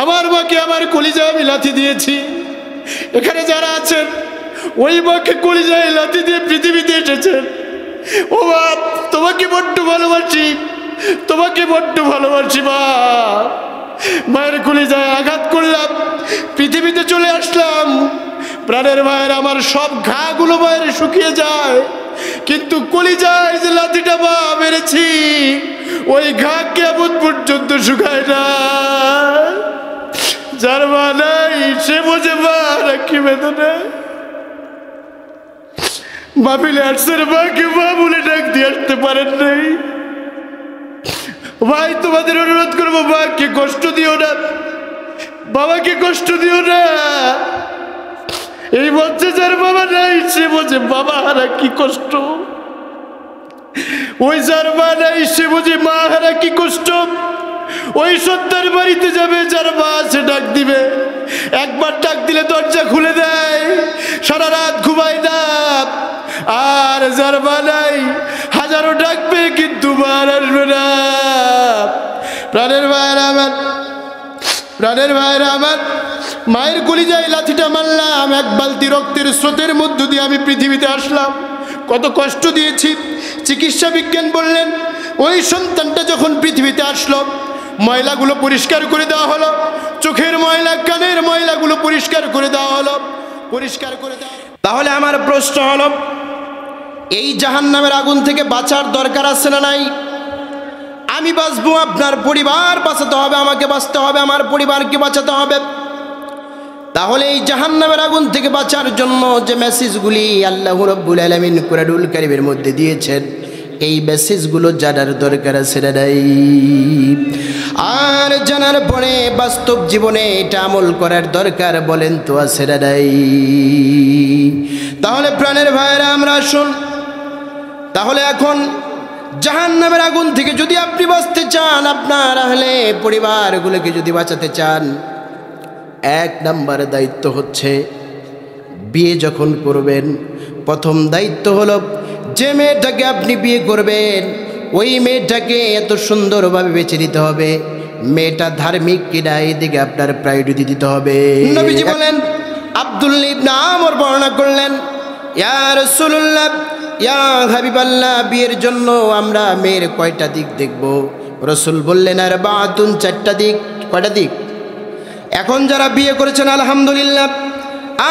আমার মাকে আমার কলিজা আমি লাথি দিয়েছি। এখানে যারা আছেন ওই মাকে কলিজায় লাথি দিয়ে পৃথিবীতে এসেছেন। ও বাপ, তোমাকে বড্ড ভালোবাসি, তোমাকে বড্ড ভালোবাসি মা। মায়ের কলিজায় আঘাত করলাম, পৃথিবীতে চলে আসলাম। প্রাণের মায়ের আমার সব ঘাগুলো মায়ের শুকিয়ে যায়, কিন্তু কলিজায় যে লাথিটা মা মেরেছি ওই ঘা কেমন পর্যন্ত শুকায় না। যার মা নাই সে বোঝে মা কি বেদনা। মাহফিলে আসছেন, মাকে মা বলে ডাক দিয়ে আসতে পারেন নাই। ভাই তোমাদের অনুরোধ করবো, মাকে কষ্ট দিও না, বাবাকে কষ্ট দিও না। এই মঞ্চে যার বাবা নাই সে বোঝে বাবা হারা কি কষ্ট, ওই যার মা নাই সে বোঝে মা হারা কি কষ্ট। ওই সন্তান বাড়িতে যাবে যার মা সে ডাক দিবে, একবার ডাক দিলে দরজা খুলে দেয়, সারা রাত ঘুমায় না। আর যার মা নাই হাজারো ডাকবে কিন্তু মা আসবে না। প্রাণের ভাইয়েরা আমার, প্রাণের ভাইয়েরা আমার, মায়ের কলিজায় লাথিটা মারলাম, এক বালতি রক্তের স্রোতের মধ্য দিয়ে আমি পৃথিবীতে আসলাম। কত কষ্ট দিয়েছি। চিকিৎসা বিজ্ঞান বললেন ওই সন্তানটা যখন পৃথিবীতে আসলো ময়লাগুলো পরিষ্কার করে দেওয়া হলো, চোখের ময়লা কানের ময়লাগুলো পরিষ্কার করে দেওয়া হলো, পরিষ্কার করে দেওয়া। তাহলে আমার প্রশ্ন হলো, এই জাহান্নামের আগুন থেকে বাঁচার দরকার আছে না নাই? আমি বাঁচবো, আপনার পরিবার বাঁচাতে হবে, আমাকে বাঁচতে হবে, আমার পরিবারকে বাঁচাতে হবে। তাহলে এই জাহান্নামের আগুন থেকে বাঁচার জন্য যে মেসেজগুলি আল্লাহ রাব্বুল আলামিন কুরআনুল কারীমের মধ্যে দিয়েছেন, এই মেসেজগুলো জানার দরকার আছে না নাই? আর জানার পরে বাস্তব জীবনে এটা আমল করার দরকার বলেন তো আছে না নাই? তাহলে প্রাণের ভাইয়েরা আমরা শুন, তাহলে এখন জাহান্নামের আগুন থেকে যদি আপনি বাঁচতে চান, আপনার আহলে পরিবারগুলোকে যদি বাঁচাতে চান, এক নাম্বার দায়িত্ব হচ্ছে বিয়ে যখন করবেন প্রথম দায়িত্ব হলো যে মেয়েটাকে আপনি বিয়ে করবেন ওই মেয়েটাকে এত সুন্দরভাবে বেছে নিতে হবে, মেয়েটা ধার্মিক কিনা এই দিকে আপনার প্রায়োরিটি দিতে হবে। নবীজি বলেন, আব্দুল্লাহ ইবনে আমর বর্ণনা করলেন, ইয়া রাসূলুল্লাহ, ইয়া হাবিবাল্লাহ, বিয়ের জন্য আমরা মেয়ের কয়টা দিক দেখব? রাসূল বললেন, আর বাতুন, চারটা দিক। কয়টা দিক? এখন যারা বিয়ে করেছেন আলহামদুলিল্লাহ,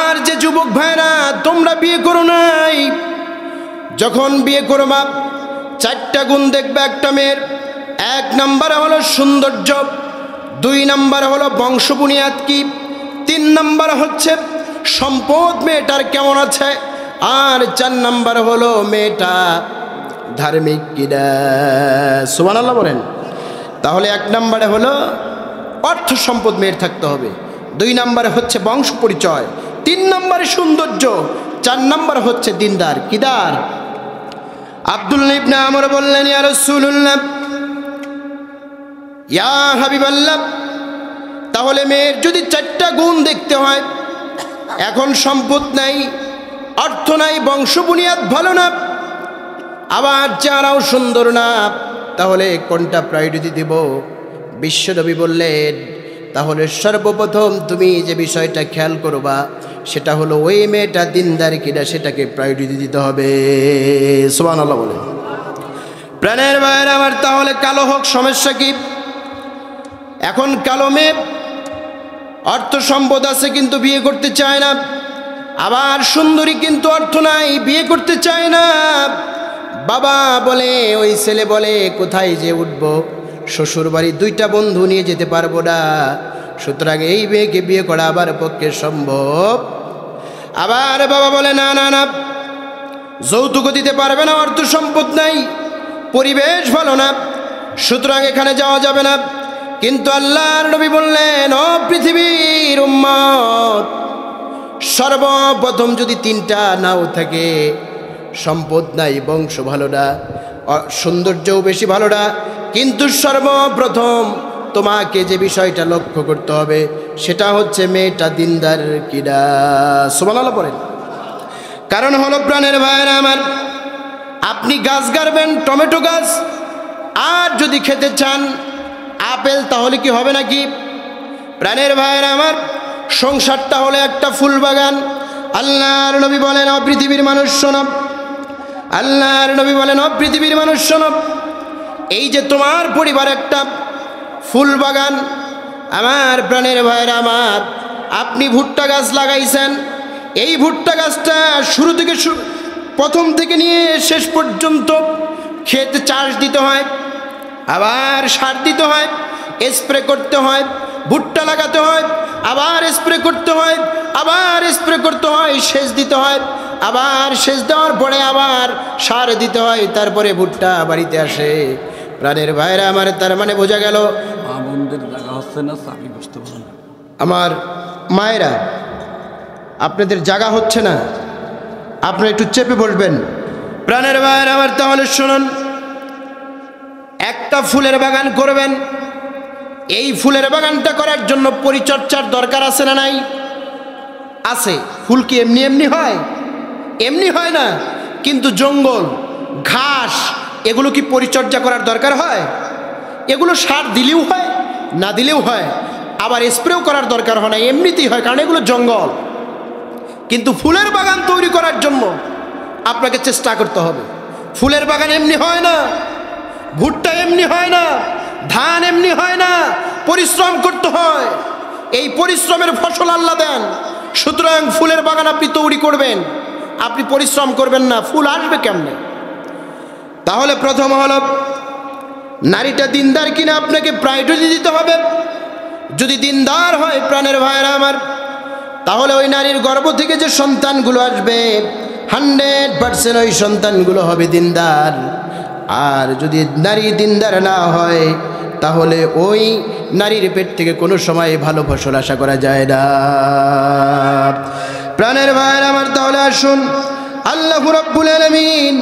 আর যে যুবক ভাইরা তোমরা বিয়ে করো নাই, যখন বিয়ে করবা চারটা গুণ দেখবে একটা মেয়ের। এক নাম্বার হলো সৌন্দর্য, দুই নাম্বার হলো বংশ বুনিয়াদ কি, তিন নাম্বার হচ্ছে সম্পদ মেয়েটার কেমন আছে, আর চার নাম্বার হলো মেয়েটা ধার্মিক কিনা। সুবহানাল্লাহ বলেন। তাহলে এক নাম্বারে হলো অর্থ সম্পদ মেয়ের থাকতে হবে, দুই নাম্বারে হচ্ছে বংশ পরিচয়, তিন নাম্বারে সৌন্দর্য, চার নাম্বার হচ্ছে দিনদার কিদার। আব্দুল্লাহ ইবনে আমর বললেন, ইয়া রাসূলুল্লাহ, ইয়া হাবিবাল্লাহ, তাহলে মেয়ের যদি চারটা গুণ দেখতে হয়, এখন সম্পদ নাই, অর্থ নাই, বংশ বুনিয়াদ ভালো না, আবার চেহারাও সুন্দর না, তাহলে কোনটা প্রায়োরিটি দিব? বিশ্বনবী বললেন, তাহলে সর্বপ্রথম তুমি যে বিষয়টা খেয়াল করবা সেটা হলো ওই মেয়েটা দিনদার কিনা সেটাকে প্রায়োরিটি দিতে হবে। সুবহানাল্লাহ বলে। প্রাণের ভাইয়েরা আমার, তাহলে কালো হোক সমস্যা কি? এখন কালো মেয়ে অর্থ সম্পদ আছে কিন্তু বিয়ে করতে চায় না, আবার সুন্দরী কিন্তু অর্থ নাই বিয়ে করতে চায় না। বাবা বলে, ওই ছেলে বলে, কোথায় যে উঠবো, শ্বশুর বাড়ি দুইটা বন্ধু নিয়ে যেতে পারবো না, সুতরাং এই মেয়েকে বিয়ে করা আবার পক্ষে সম্ভব। আবার বাবা বলে, না না না, যৌতুক দিতে পারবে না, অর্থ সম্পদ নাই, পরিবেশ ভালো না, সুতরাং এখানে যাওয়া যাবে না। কিন্তু আল্লাহর নবী বললেন, ও পৃথিবীর উম্মত, সর্বপ্রথম যদি তিনটা নাও থাকে, সম্পদ নাই, বংশ ভালো না, সৌন্দর্যও বেশি ভালো না, কিন্তু সর্বপ্রথম তোমাকে যে বিষয়টা লক্ষ্য করতে হবে সেটা হচ্ছে মেয়েটা দিনদার কিনা। সুবহানাল্লাহ বলেন। কারণ হলো প্রাণের ভাইয়েরা আমার, আপনি গাছ গাড়বেন, টমেটো গাছ, আর যদি খেতে চান আপেল, তাহলে কি হবে নাকি? প্রাণের ভাইয়েরা আমার, সংসারটা হলো একটা ফুল বাগান। আল্লাহর নবী বলেন, ও পৃথিবীর মানুষ শোনো, আল্লাহর নবী বলেন, ও পৃথিবীর মানুষ শোনো, এই যে তোমার পরিবার একটা ফুল বাগান। আমার প্রাণের ভাইয়েরা আমার, আপনি ভুট্টা গাছ লাগাইছেন, এই ভুট্টা গাছটা শুরু থেকে প্রথম থেকে নিয়ে শেষ পর্যন্ত খেতে চাষ দিতে হয়, আবার সার দিতে হয়, স্প্রে করতে হয়, ভুট্টা লাগাতে হয়, আবার স্প্রে করতে হয়, আবার স্প্রে করতে হয়, সেচ দিতে হয়, আবার সেচ দেওয়ার পরে আবার সার দিতে হয়, তারপরে ভুট্টা বাড়িতে আসে। প্রাণের ভাইরা আমার, তার মানে বোঝা গেল আমার মায়েরা, আপনাদের জায়গা হচ্ছে না, আপনারা একটু চেপে বসবেন। প্রাণের ভাইরা আমার, তাহলে শুনুন, একটা ফুলের বাগান করবেন, এই ফুলের বাগানটা করার জন্য পরিচর্যার দরকার আছে না নাই? আছে। ফুল কি এমনি এমনি হয়? এমনি হয় না। কিন্তু জঙ্গল, ঘাস, এগুলো কি পরিচর্যা করার দরকার হয়? এগুলো সার দিলেও হয়, না দিলেও হয়, আবার স্প্রেও করার দরকার হয় না, এমনিতেই হয়, কারণ এগুলো জঙ্গল। কিন্তু ফুলের বাগান তৈরি করার জন্য আপনাকে চেষ্টা করতে হবে। ফুলের বাগান এমনি হয় না, ভুট্টা এমনি হয় না, ধান এমনি হয় না, পরিশ্রম করতে হয়। এই পরিশ্রমের ফসল আল্লাহ দেন। সুতরাং ফুলের বাগান আপনি তৈরি করবেন, আপনি পরিশ্রম করবেন না, ফুল আসবে কেমনে? তাহলে প্রথম হলো, নারীটা দিনদার কিনা আপনাকে প্রায়োরিটি দিতে হবে। যদি দিনদার হয় প্রাণের ভাইরা আমার, তাহলে ওই নারীর গর্ভ থেকে যে সন্তানগুলো আসবে 100% ওই সন্তানগুলো হবে দিনদার। আর যদি নারী দিনদার না হয়, তাহলে ওই নারীর পেট থেকে কোনো সময় ভালো ফসল আশা করা যায় না। প্রাণের ভাইরা আমার, তাহলে আসুন, আল্লাহ রাব্বুল আলামিন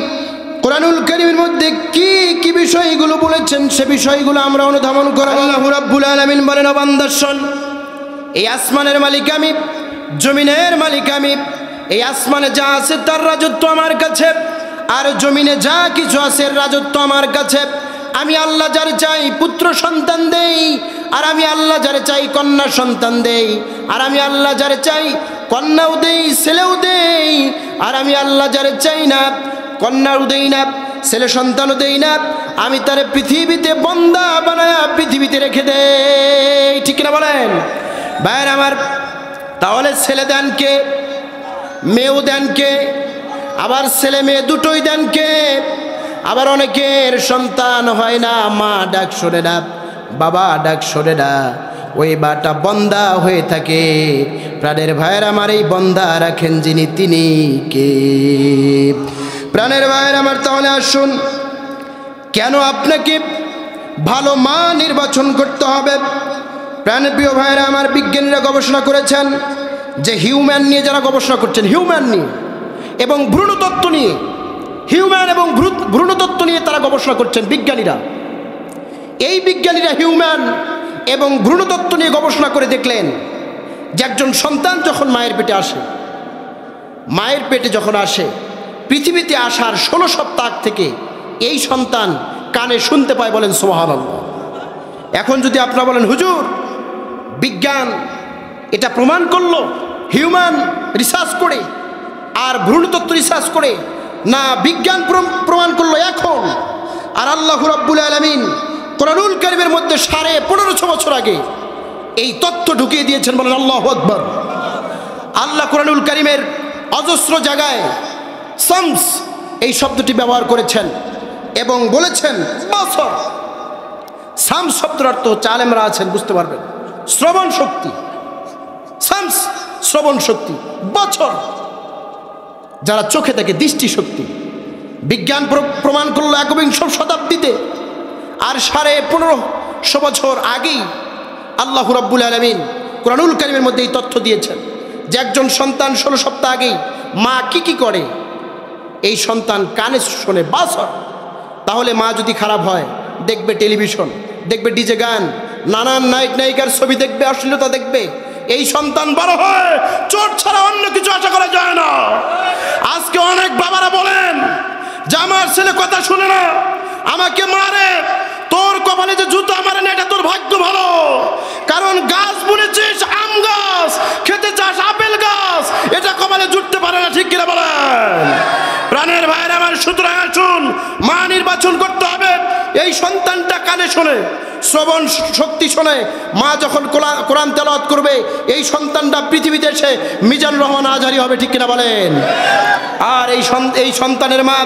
কোরআনুল কারীমের মধ্যে কি কি বিষয়গুলো বলেছেন, সে বিষয়গুলো আমরা অনুধাবন করব। আল্লাহ রাব্বুল আলামিন বলেন, ও বান্দা শোন, এই আসমানের মালিক আমি, জমিনের মালিক আমি। এই আসমানে যা আছে তার রাজত্ব আমার কাছে, আর জমিনে যা কিছু আছে এর রাজত্ব আমার কাছে। আমি আল্লাহ যারে চাই পুত্র সন্তান দেই, আর আমি আল্লাহ যারে চাই কন্যা সন্তান দেই, আর আমি আল্লাহ যারে চাই কন্যাও দেই, ছেলেও দেই, আর আমি আল্লাহ যারে চাই না কন্যাও দেই না, ছেলে সন্তানও দেই না, আমি তারে পৃথিবীতে বন্দা বানায়া পৃথিবীতে রেখে দেই। ঠিক না বলেন ভাইয়ের আমার? তাহলে ছেলে দেন কে? মেয়েও দেন কে? আবার ছেলে মেয়ে দুটোই দেন কে? আবার অনেকের সন্তান হয় না, মা ডাক শোনে না, বাবা ডাক শোনে না, ওই বাটা বন্দা হয়ে থাকে। প্রাণের ভাইয়ের আমার, এই বন্দা রাখেন যিনি, তিনি কে? প্রাণের ভাইয়ের আমার, তাহলে আসুন, কেন আপনাকে ভালো মা নির্বাচন করতে হবে? প্রাণের প্রিয় ভাইয়েরা আমার, বিজ্ঞানীরা গবেষণা করেছেন যে হিউম্যান নিয়ে যারা গবেষণা করছেন, হিউম্যান নিয়ে এবং ভ্রূণতত্ত্ব নিয়ে, হিউম্যান এবং ভ্রূণতত্ত্ব নিয়ে তারা গবেষণা করছেন বিজ্ঞানীরা। এই বিজ্ঞানীরা হিউম্যান এবং ভ্রূণতত্ত্ব নিয়ে গবেষণা করে দেখলেন যে একজন সন্তান যখন মায়ের পেটে আসে, মায়ের পেটে যখন আসে, পৃথিবীতে আসার 16 সপ্তাহ থেকে এই সন্তান কানে শুনতে পায়। বলেন সুবহানাল্লাহ। এখন যদি আপনারা বলেন, হুজুর বিজ্ঞান এটা প্রমাণ করলো হিউম্যান রিসার্চ করে আর ভ্রূণতত্ত্ব রিসার্চ করে, না বিজ্ঞান প্রমাণ করলো এখন, আর আল্লাহ রাব্বুল আলামিন কোরআনুল কারীমের মধ্যে 1550 বছর আগে এই তথ্য ঢুকিয়ে দিয়েছেন। বলেন আল্লাহু আকবার। আল্লাহ কোরআনুল কারীমের অজস্র জায়গায় সামস এই শব্দটি ব্যবহার করেছেন এবং বলেছেন বছর। সামস শব্দের অর্থ হচ্ছে, আলেমরা আছেন বুঝতে পারবেন, শ্রবণ শক্তি। সামস শ্রবণ শক্তি, বছর যারা চোখে থাকে দৃষ্টি শক্তি। বিজ্ঞান প্রমাণ করলো 21 শতাব্দীতে, আর 1550 বছর আগেই আল্লাহ রাব্বুল আলামিন কোরআনুল কারীমের মধ্যে এই তথ্য দিয়েছেন যে একজন সন্তান 16 সপ্তাহ আগেই মা কি কি করে এই সন্তান কানে শোনে, বাসর। তাহলে মা যদি খারাপ হয়, দেখবে টেলিভিশন, দেখবে ডিজে গান, নানান নায়ক নায়িকার ছবি দেখবে, অশ্লীলতা দেখবে। এই সন্তান বড় হয় চোট ছাড়া অন্য কিছু আশা করা যায় না। আজকে অনেক বাবারা বলেন যে আমার ছেলে কথা শুনে না, আমাকে মারে। তোর কপালে যে জুতো মারে না, এটা তোর ভাগ্য ভালো, কারণ গাছ বুনেছে বলে জুটতে পারে না, ঠিক কিনা বলেন? প্রাণের ভাইয়ের আমার, সুতরাং আসুন মা নির্বাচন করতে হবে। এই সন্তানটা কানে শোনে, শ্রবণ শক্তি শোনে, মা যখন কোরআন তেলাওয়াত করবে এই সন্তানটা পৃথিবীতে এসে মিজানুর রহমান আজহারি হবে, ঠিক কিনা বলেন? আর এই সন্তানের মা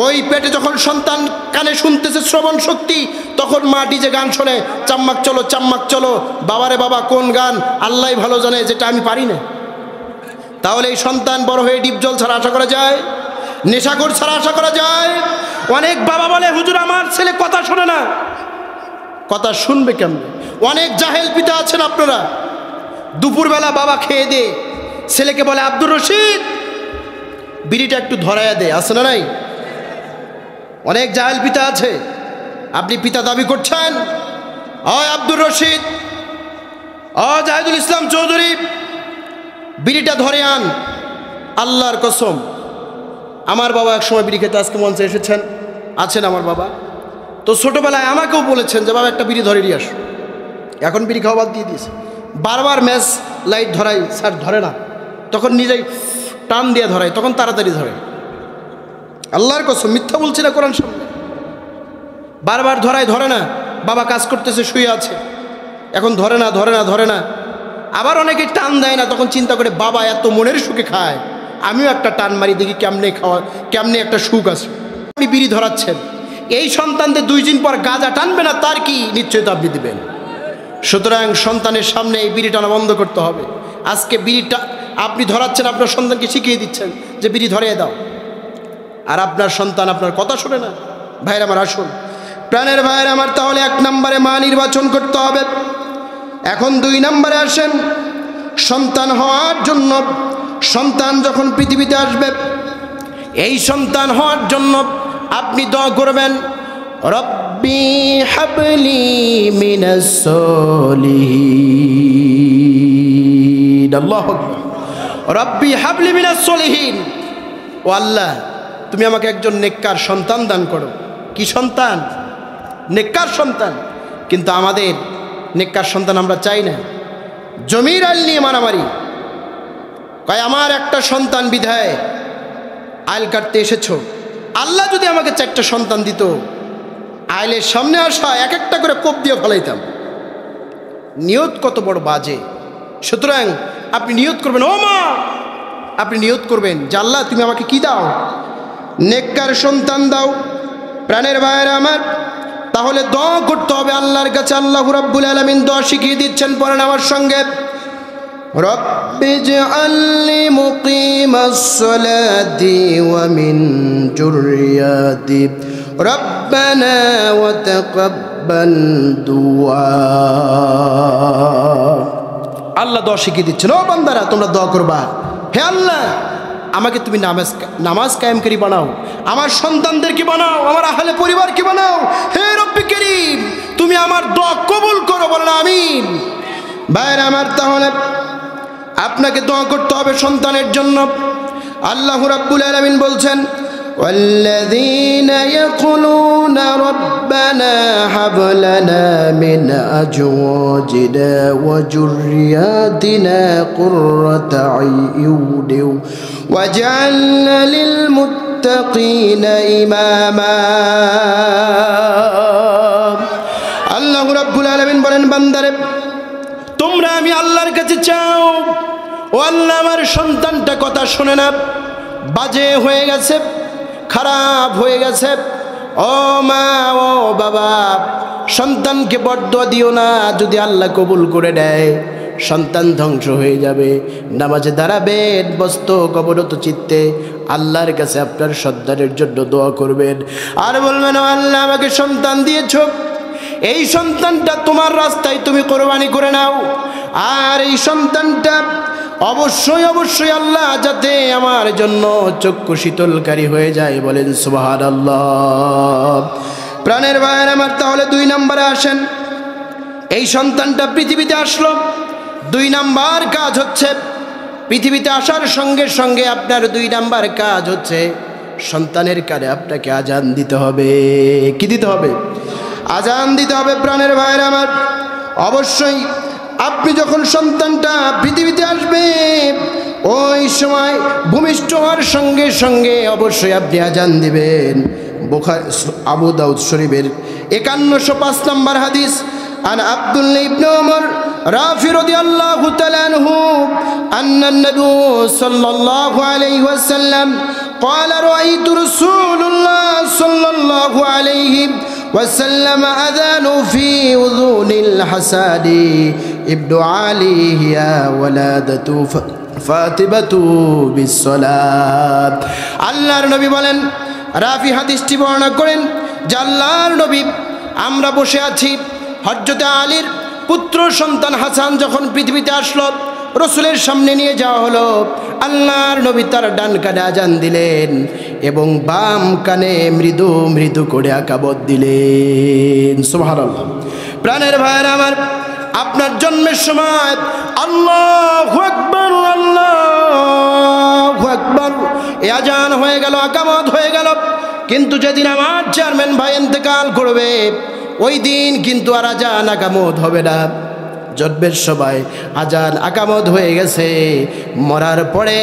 ওই পেটে যখন সন্তান কানে শুনতেছে শ্রবণ শক্তি, তখন মা ডিজে গান শোনে, চাম্মাক চলো চাম্মাক চলো, বাবারে বাবা কোন গান আল্লাহ ভালো জানে, যেটা আমি পারি না। তাহলে এই সন্তান বড় হয়ে ডিপজল ছাড়া আশা করা যায়? নেশাখোর ছাড়া আশা করা যায়? অনেক বাবা বলে হুজুর আমার ছেলে কথা শোনে না। কথা শুনবে কেমন? অনেক জাহেল পিতা আছেন আপনারা, দুপুরবেলা বাবা খেয়ে দে ছেলেকে বলে আব্দুর রশিদ বিড়িটা একটু ধরাইয়া দে, আছে না নাই? অনেক জাহেল পিতা আছে। আপনি পিতা দাবি করছেন, হয় আব্দুর রশিদ, জাহিদুল ইসলাম চৌধুরী বিড়িটা ধরে আন। আল্লাহর কসম, আমার বাবা এক সময় বিড়ি খেতে আজকে মঞ্চে এসেছেন, আছেন আমার বাবা, তো ছোটোবেলায় আমাকেও বলেছেন যে বাবা একটা বিড়ি ধরে নিয়ে আসো। এখন বিড়ি খাওয়া বাদ দিয়ে দিয়েছে। বারবার ম্যাচ লাইট ধরাই, স্যার ধরে না, তখন নিজেই টান দিয়ে ধরাই, তখন তাড়াতাড়ি ধরে। আল্লাহর কসম, মিথ্যা বলছি না কোরআন সামনে। বারবার ধরাই, ধরে না। বাবা কাজ করতেছে, শুয়ে আছে, এখন ধরে না ধরে না ধরে না। আবার অনেকে টান দেয় না, তখন চিন্তা করে বাবা এত মনের সুখে খায়, আমিও একটা টান মারি দেখি কেমনে খাওয়া, কেমনে একটা সুখ আছে। আপনি বিড়ি ধরাচ্ছেন, এই সন্তানদের 2 দিন পর গাঁজা টানবে না, তার কি নিশ্চয়তা আপনি দিবেন? সুতরাং সন্তানের সামনে এই বিড়ি টানা বন্ধ করতে হবে। আজকে বিড়িটা আপনি ধরাচ্ছেন, আপনার সন্তানকে শিখিয়ে দিচ্ছেন যে বিড়ি ধরিয়ে দাও, আর আপনার সন্তান আপনার কথা শোনে না। ভাইয়ের আমার, আসুন প্রাণের ভাইয়ের আমার, তাহলে 1 নম্বরে মা নির্বাচন করতে হবে। এখন 2 নম্বরে আসেন, সন্তান হওয়ার জন্য, সন্তান যখন পৃথিবীতে আসবে, এই সন্তান হওয়ার জন্য আপনি দোয়া করবেন, রব্বি হাবলি মিনাস সলিহিন। আল্লাহু আকবার। রব্বি হাবলি মিনাস সলিহিন। ও আল্লাহ, তুমি আমাকে একজন নেককার সন্তান দান করো। কি সন্তান? নেককার সন্তান। কিন্তু আমাদের নেককার সন্তান আমরা চাই না। জমির আইল নিয়ে মারামারি, কয় আমার একটা সন্তান বিধায় আইল কাটতে এসেছ। আল্লাহ যদি আমাকে 4টা সন্তান দিত, আইলের সামনে আসা এক একটা করে কোপ দিয়ে ফেলাইতাম। নিয়ত কত বড় বাজে। সুতরাং আপনি নিয়ত করবেন, ও মা, আপনি নিয়ত করবেন যে আল্লাহ তুমি আমাকে কি দাও? নেককার সন্তান দাও। প্রাণের ভাইয়েরা আমার, তাহলে দোয়া করতে হবে আল্লাহর কাছে। আল্লাহ রাব্বুল আলামিন দোয়া শিখিয়ে দিচ্ছেন, পড়েন আমার সঙ্গে, রব্বিজআলনি মুকিমাস সালাতি ওয়া মিন যুররিয়াতি রব্বানা ওয়া তাকাব্বাল দুআ। আল্লাহ দোয়া শিখিয়ে দিচ্ছেন, ও বান্দারা তোমরা দোয়া করবা, হে আল্লাহ আমাকে তুমি নামাজ কায়েমকারী বানাও, আমার সন্তানদেরকে বানাও, আমার আহলে পরিবারকে বানাও। হে রব্বি করিম, তুমি আমার দোয়া কবুল করো, বলেন আমিন। ভাইরা আমার, তাহলে আপনাকে দোয়া করতে হবে সন্তানের জন্য। আল্লাহ রাব্বুল আলামিন বলছেন, والذين يقولون ربنا هب لنا من أزواجنا وذرياتنا قرة أعين واجعلنا للمتقين إماما। আল্লাহ রাব্বুল আলামিন বলেন, বান্দারে তোমরা আমি আল্লাহর কাছে চাও, ও আল্লাহ আমার সন্তানটা কথা শোনে না, বাজে হয়ে গেছে, খারাপ হয়ে গেছে। ও মা, ও বাবা, সন্তানকে বরদোয়া দিও না। যদি আল্লাহ কবুল করে দেয়, সন্তান ধ্বংস হয়ে যাবে। নামাজে দাঁড়াবেন বস্ত কবরত চিত্তে, আল্লাহর কাছে আপনার সন্তানের জন্য দোয়া করবেন, আর বলবেন, ও আল্লাহ আমাকে সন্তান দিয়েছ, এই সন্তানটা তোমার রাস্তায় তুমি কোরবানি করে নাও। আর এই সন্তানটা অবশ্যই অবশ্যই আল্লাহ যাতে আমার জন্য চক্ষু শীতলকারী হয়ে যায়, বলেন সুবহানাল্লাহ। প্রাণের ভাইয়ের আমার, তাহলে 2 নম্বরে আসেন। এই সন্তানটা পৃথিবীতে আসলো, 2 নম্বর কাজ হচ্ছে, পৃথিবীতে আসার সঙ্গে সঙ্গে আপনার 2 নম্বর কাজ হচ্ছে সন্তানের কানে আপনাকে আজান দিতে হবে। কি দিতে হবে? আজান দিতে হবে। প্রাণের ভাইয়ের আমার, অবশ্যই আপনি যখন সন্তানটা পৃথিবীতে আসবে ওই সময় ভূমিষ্ঠ হওয়ার সঙ্গে সঙ্গে অবশ্যই আপনি আজান দিবেন। বুখারী আবু দাউদ শরীফের 5105 নম্বর হাদিস। عن عبد الله بن عمر رافع رضي الله تعالى عنه أن النبي صلى الله عليه وسلم قال رأيت رسول الله صلى الله عليه وسلم أذان في أذون الحساد ابن علي يا ولادة فاطمة بالصلاة আল্লাহর নবী বলেন, রাফি হাদিসটি বর্ণনা করেন যে আল্লাহর নবী আমরা বসে আছি, হযরত আলীর পুত্র সন্তান হাসান যখন পৃথিবীতে আসলো, রসুলের সামনে নিয়ে যাওয়া হলো। আল্লাহর নবী তার ডান কানে আজান দিলেন এবং বাম কানে মৃদু মৃদু করে আকাবত দিলেন। সুবহানাল্লাহ। প্রাণের ভাইয়েরা আমার, আপনার জন্মের সময় আল্লাহু আকবার আল্লাহু আকবার এই আজান হয়ে গেল, আকামত হয়ে গেল। কিন্তু যেদিন আমার চেয়ারম্যান ভাই ইন্তেকাল করবে, ওই দিন কিন্তু আর আজান আকামত হবে না। জন্মের সময় আজান আকামত হয়ে গেছে, মরার পরে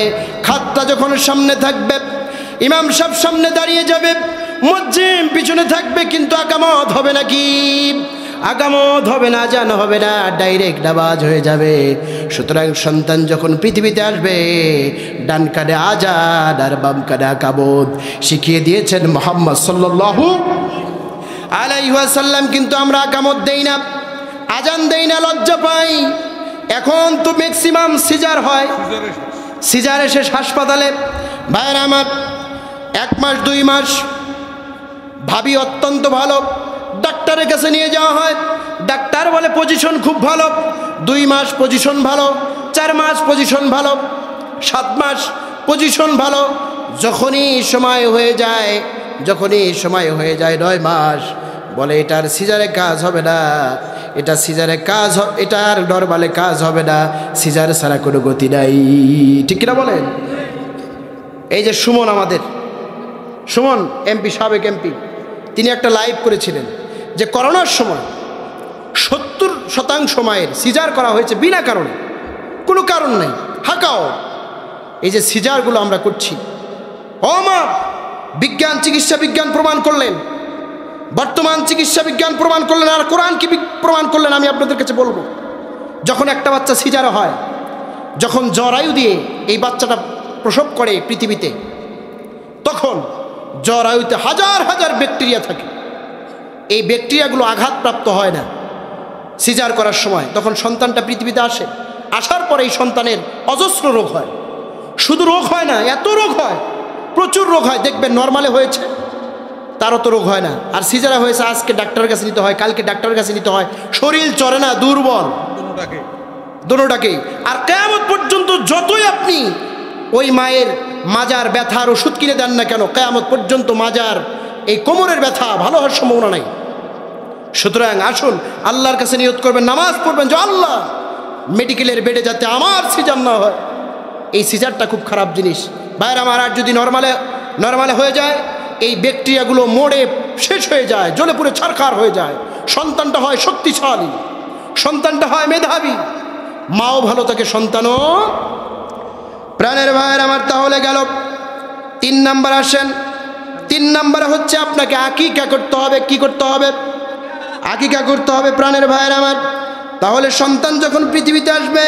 খাতটা যখন সামনে থাকবে, ইমাম সাহেব সামনে দাঁড়িয়ে যাবে, মুয়াজ্জিন পিছনে থাকবে, কিন্তু আকামত হবে না। কি আকামত হবে না, আজান হবে না, ডাইরেক্ট আওয়াজ হয়ে যাবে। সুতরাং সন্তান যখন পৃথিবীতে আসবে, ডান কানে আজান আর বাম কানে আকামত শিখিয়ে দিয়েছেন মুহাম্মদ সাল্লাল্লাহু আলাইহি ওয়াসাল্লাম। কিন্তু আমরা আকামত দেই না, আজান দেই না, লজ্জা পাই। এখন তো ম্যাক্সিমাম সিজার হয়, সিজারে শেষ হাসপাতালে। ভাইয়েরা আমার, 1 মাস 2 মাস ভাবি অত্যন্ত ভালো, ডাক্তারের কাছে নিয়ে যাওয়া হয়, ডাক্তার বলে পজিশন খুব ভালো। 2 মাস পজিশন ভালো, 4 মাস পজিশন ভালো, 7 মাস পজিশন ভালো। যখনই সময় হয়ে যায় 9 মাস, বলে এটার সিজারে কাজ হবে না, এটা সিজারে কাজ, এটার নরমালে কাজ হবে না, সিজার ছাড়া কোনো গতি নাই। ঠিক কিনা বলেন? এই যে সুমন, আমাদের সুমন এমপি, সাবেক এমপি, তিনি একটা লাইভ করেছিলেন যে করোনার সময় 70% মায়ের সিজার করা হয়েছে বিনা কারণে, কোনো কারণ নেই, হাঁকাও। এই যে সিজারগুলো আমরা করছি, ও মা, বিজ্ঞান, চিকিৎসা বিজ্ঞান প্রমাণ করলেন, বর্তমান চিকিৎসা বিজ্ঞান প্রমাণ করলেন, আর কোরআন কি প্রমাণ করলেন আমি আপনাদের কাছে বলবো। যখন একটা বাচ্চা সিজার হয়, যখন জরায়ু দিয়ে এই বাচ্চাটা প্রসব করে পৃথিবীতে, তখন জরায়ুতে হাজার হাজার ব্যাকটেরিয়া থাকে। এই ব্যাকটেরিয়াগুলো আঘাতপ্রাপ্ত হয় না সিজার করার সময়। তখন সন্তানটা পৃথিবীতে আসে, আসার পরে এই সন্তানের অজস্র রোগ হয়। শুধু রোগ হয় না, এত রোগ হয়, প্রচুর রোগ হয়। দেখবেন নর্মালে হয়েছে তারও তো রোগ হয় না, আর সিজারে হয়েছে আজকে ডাক্তারের কাছে নিতে হয়, কালকে ডাক্তারের কাছে নিতে হয়, শরীর চলে না, দুর্বল দোনোটাকেই। আর কিয়ামত পর্যন্ত যতই আপনি ওই মায়ের মাজার ব্যথার ওষুধ কিনে দেন না কেন, কিয়ামত পর্যন্ত মাজার এই কোমরের ব্যথা ভালো হওয়ার সম্ভাবনা নাই। সুতরাং আসুন আল্লাহর কাছে নিয়ত করবেন, নামাজ পড়বেন যে আল্লাহ, মেডিকেলের বেডে যাতে আমার সিজার না হয়। এই সিজারটা খুব খারাপ জিনিস ভাইয়ের আমার। আর যদি নর্মালে হয়ে যায়, এই ব্যাকটেরিয়াগুলো মরে শেষ হয়ে যায়, জ্বলে পুড়ে ছারখার হয়ে যায়। সন্তানটা হয় শক্তিশালী, সন্তানটা হয় মেধাবী, মাও ভালো থাকে, সন্তানও। প্রাণের ভাইয়ের আমার, তাহলে গেল 3 নাম্বার। আসেন 3 নাম্বারে হচ্ছে আপনাকে আকিকা করতে হবে। কি করতে হবে? আকিকা করতে হবে প্রাণের ভাইয়ের আমার। তাহলে সন্তান যখন পৃথিবীতে আসবে,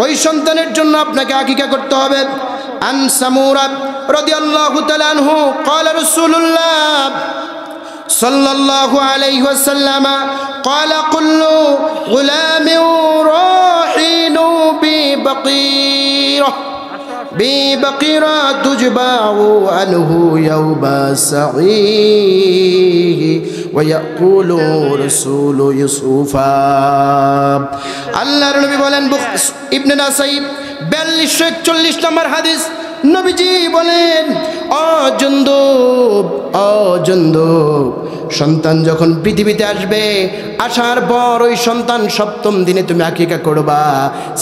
ওই সন্তানের জন্য আপনাকে আকিকা করতে হবে। আন সামুরা রাদিয়াল্লাহু তাআলা আনহু قال رسول الله صلى الله عليه وسلم قال كل غلام راحين ببقيرة تجبع عنه يوم سعيه ويأكل رسول يوسف। আল্লাহর নবী বলেন, ইবনে নাসাই 4241 নম্বর হাদিস, নবীজি বলেন, অজন্দুব, সন্তান যখন পৃথিবীতে আসবে, আসার পর ওই সন্তান 7ম দিনে তুমি আকিকা করবা।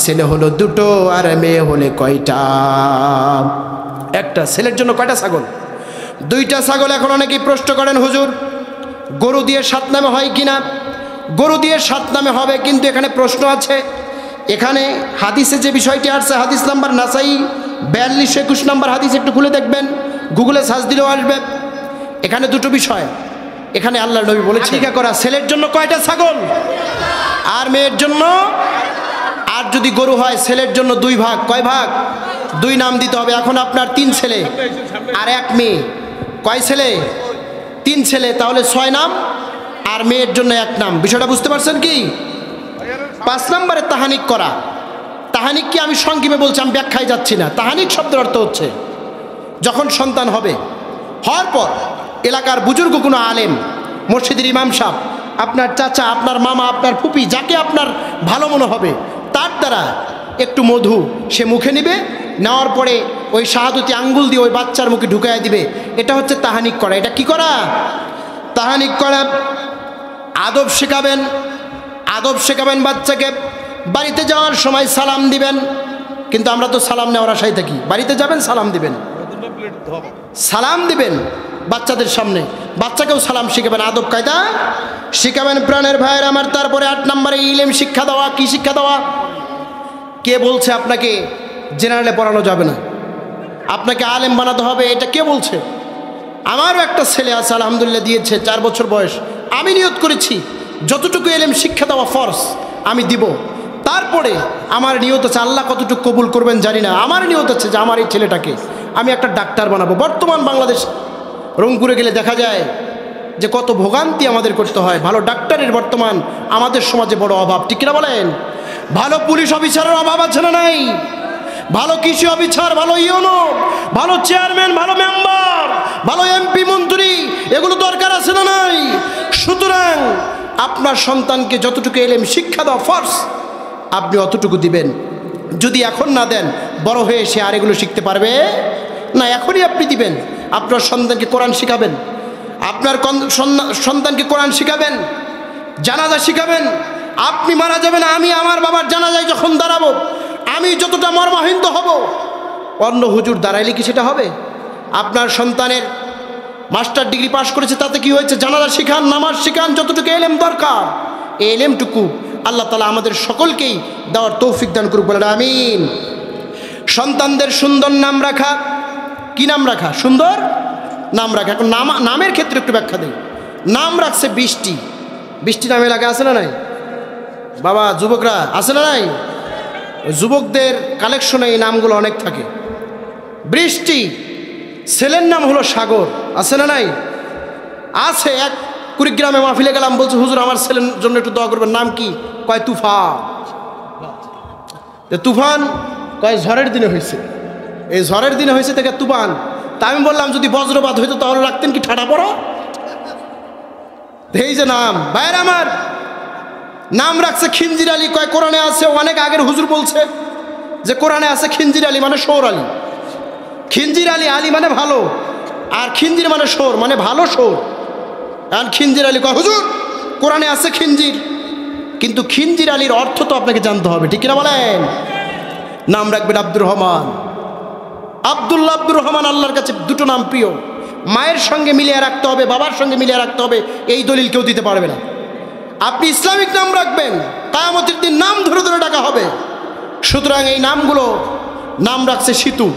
ছেলে হলো 2টো আর মেয়ে হলে কয়টা? একটা। ছেলের জন্য কয়টা ছাগল? 2টা ছাগল। এখন অনেকেই প্রশ্ন করেন, হুজুর গরু দিয়ে 7 নামে হয় কিনা? গরু দিয়ে 7 নামে হবে, কিন্তু এখানে প্রশ্ন আছে, এখানে হাদিসে যে বিষয়টি আসছে, হাদিস নাম্বার নাসাই 42-21 নম্বর হাদিস, একটু খুলে দেখবেন, গুগলে সার্চ দিলেও আসবে। এখানে দুটো বিষয়, এখানে আল্লাহর নবী বলেছেন আকিকা করা ছেলের জন্য কয়টা ছাগল আর মেয়ের জন্য, আর যদি গরু হয় ছেলের জন্য 2 ভাগ, কয় ভাগ? 2 নাম দিতে হবে। এখন আপনার 3 ছেলে আর 1 মেয়ে, কয় ছেলে? 3 ছেলে, তাহলে 6 নাম, আর মেয়ের জন্য 1 নাম। বিষয়টা বুঝতে পারছেন কি? 5 নম্বরে তাহানিক করা। তাহানিক কি আমি সংক্ষেপে বলছি, আমি ব্যাখ্যায় যাচ্ছি না। তাহানিক শব্দের অর্থ হচ্ছে যখন সন্তান হবে, হওয়ার পর এলাকার বুজুর্গ কোনো আলেম, মসজিদের ইমাম সাহেব, আপনার চাচা, আপনার মামা, আপনার ফুপি, যাকে আপনার ভালো মনে হবে, তার দ্বারা একটু মধু সে মুখে নেবে, নেওয়ার পরে ওই শাহাদতি আঙ্গুল দিয়ে ওই বাচ্চার মুখে ঢুকাইয়া দিবে। এটা হচ্ছে তাহানিক করা। এটা কি করা? তাহানিক করা। আদব শেখাবেন, আদব শেখাবেন বাচ্চাকে। বাড়িতে যাওয়ার সময় সালাম দিবেন, কিন্তু আমরা তো সালাম নেওয়ার আশায় থাকি। বাড়িতে যাবেন, সালাম দিবেন, সালাম দিবেন বাচ্চাদের সামনে, বাচ্চাকেও সালাম শিখাবেন, আদব কায়দা শিখাবেন প্রাণের ভাইয়ের আমার। তারপরে 8 নম্বরে ইলম শিক্ষা দেওয়া। কি শিক্ষা দেওয়া? কে বলছে আপনাকে জেনারেলে পড়ানো যাবে না, আপনাকে আলেম বানাতে হবে? এটা কে বলছে? আমারও একটা ছেলে আছে, আলহামদুলিল্লাহ, দিয়েছে 4 বছর বয়স। আমি নিয়ত করেছি যতটুকু ইলম শিক্ষা দেওয়া ফরজ আমি দিব। তারপরে আমার নিয়ত আছে, আল্লাহ কতটুকু কবুল করবেন জানি না, আমার নিয়ত আছে যে আমার এই ছেলেটাকে আমি একটা ডাক্তার বানাবো। বর্তমান বাংলাদেশ রংপুরে গেলে দেখা যায় যে কত ভোগান্তি আমাদের করতে হয়। ভালো ডাক্তারের বর্তমান আমাদের সমাজে বড় অভাব, ঠিক কিনা বলেন? ভালো পুলিশ অফিসারের অভাব আছে না নাই? ভালো কৃষি অফিসার, ভালো ইউনো, ভালো চেয়ারম্যান, ভালো মেম্বার, ভালো এমপি মন্ত্রী, এগুলো দরকার আছে না নাই? সুতরাং আপনার সন্তানকে যতটুকু ইলম শিক্ষা দেওয়া ফরজ আপনি অতটুকু দিবেন। যদি এখন না দেন, বড় হয়ে সে আর এগুলো শিখতে পারবে না। এখনই আপনি দিবেন। আপনার সন্তানকে কোরআন শিখাবেন, আপনার সন্তানকে কোরআন শিখাবেন, জানাজা শিখাবেন। আপনি মারা যাবেন, আমি আমার বাবার জানাজায় যখন দাঁড়াবো, আমি যতটা মর্মাহীন হব, অন্য হুজুর দাঁড়াইলে কি সেটা হবে? আপনার সন্তানের মাস্টার ডিগ্রি পাশ করেছে, তাতে কি হয়েছে? জানাজা শিখান, নামাজ শিখান, যতটুকু এলেম দরকার এই এলেমটুকু আল্লাহ তাআলা আমাদের সকলকেই দেওয়ার তৌফিক দান করুক, বলেন আমিন। সন্তানদের সুন্দর নাম রাখা। কি নাম রাখা? সুন্দর নাম রাখা। এখন নামের ক্ষেত্রে একটু ব্যাখ্যা দেই। নাম রাখছে বৃষ্টি। বৃষ্টি নামে এলাকা আছে না নাই? বাবা যুবকরা আছে না নাই? যুবকদের কালেকশনে এই নামগুলো অনেক থাকে। বৃষ্টি। ছেলের নাম হলো সাগর, আছে না নাই? আছে। এক কুড়িগ্রামে মাহফিলে গেলাম, বলছে হুজুর আমার ছেলের জন্য একটু দোয়া করবেন। নাম কি? কয় তুফান। তুফান কয় ঝড়ের দিনে হয়েছে, এই ঝড়ের দিনে হয়েছে থেকে তুফান। তা আমি বললাম যদি বজ্রপাত হইতো তাহলে রাখতেন কি ঠাডা পড়া? এই যে নাম, ভাইয়ের আমার, নাম রাখছে খিঞ্জির আলী। কয় কোরআনে আছে, অনেক আগের হুজুর বলছে যে কোরআনে আছে খিঞ্জির আলী মানে শোর আলী। খিঞ্জির আলী, আলী মানে ভালো, আর খিঞ্জির মানে শোর, মানে ভালো শোর। আর খিঞ্জির আলী কয় হুজুর কোরআনে আছে খিঞ্জির, কিন্তু খিঞ্জির আলীর অর্থ তো আপনাকে জানতে হবে, ঠিক কিনা বলেন? নাম রাখবেন আব্দুর রহমান, আব্দুল্লাহ, আব্দুর রহমান। আল্লাহর কাছে দুটো নাম প্রিয়। মায়ের সঙ্গে মিলিয়ে রাখতে হবে, বাবার সঙ্গে মিলিয়ে রাখতে হবে, এই দলিল কেউ দিতে পারবে না। আপনি ইসলামিক নাম রাখবেন, কিয়ামতের দিন নাম ধরে ধরে ডাকা হবে। সুতরাং এই নামগুলো, নাম রাখছে সিতু।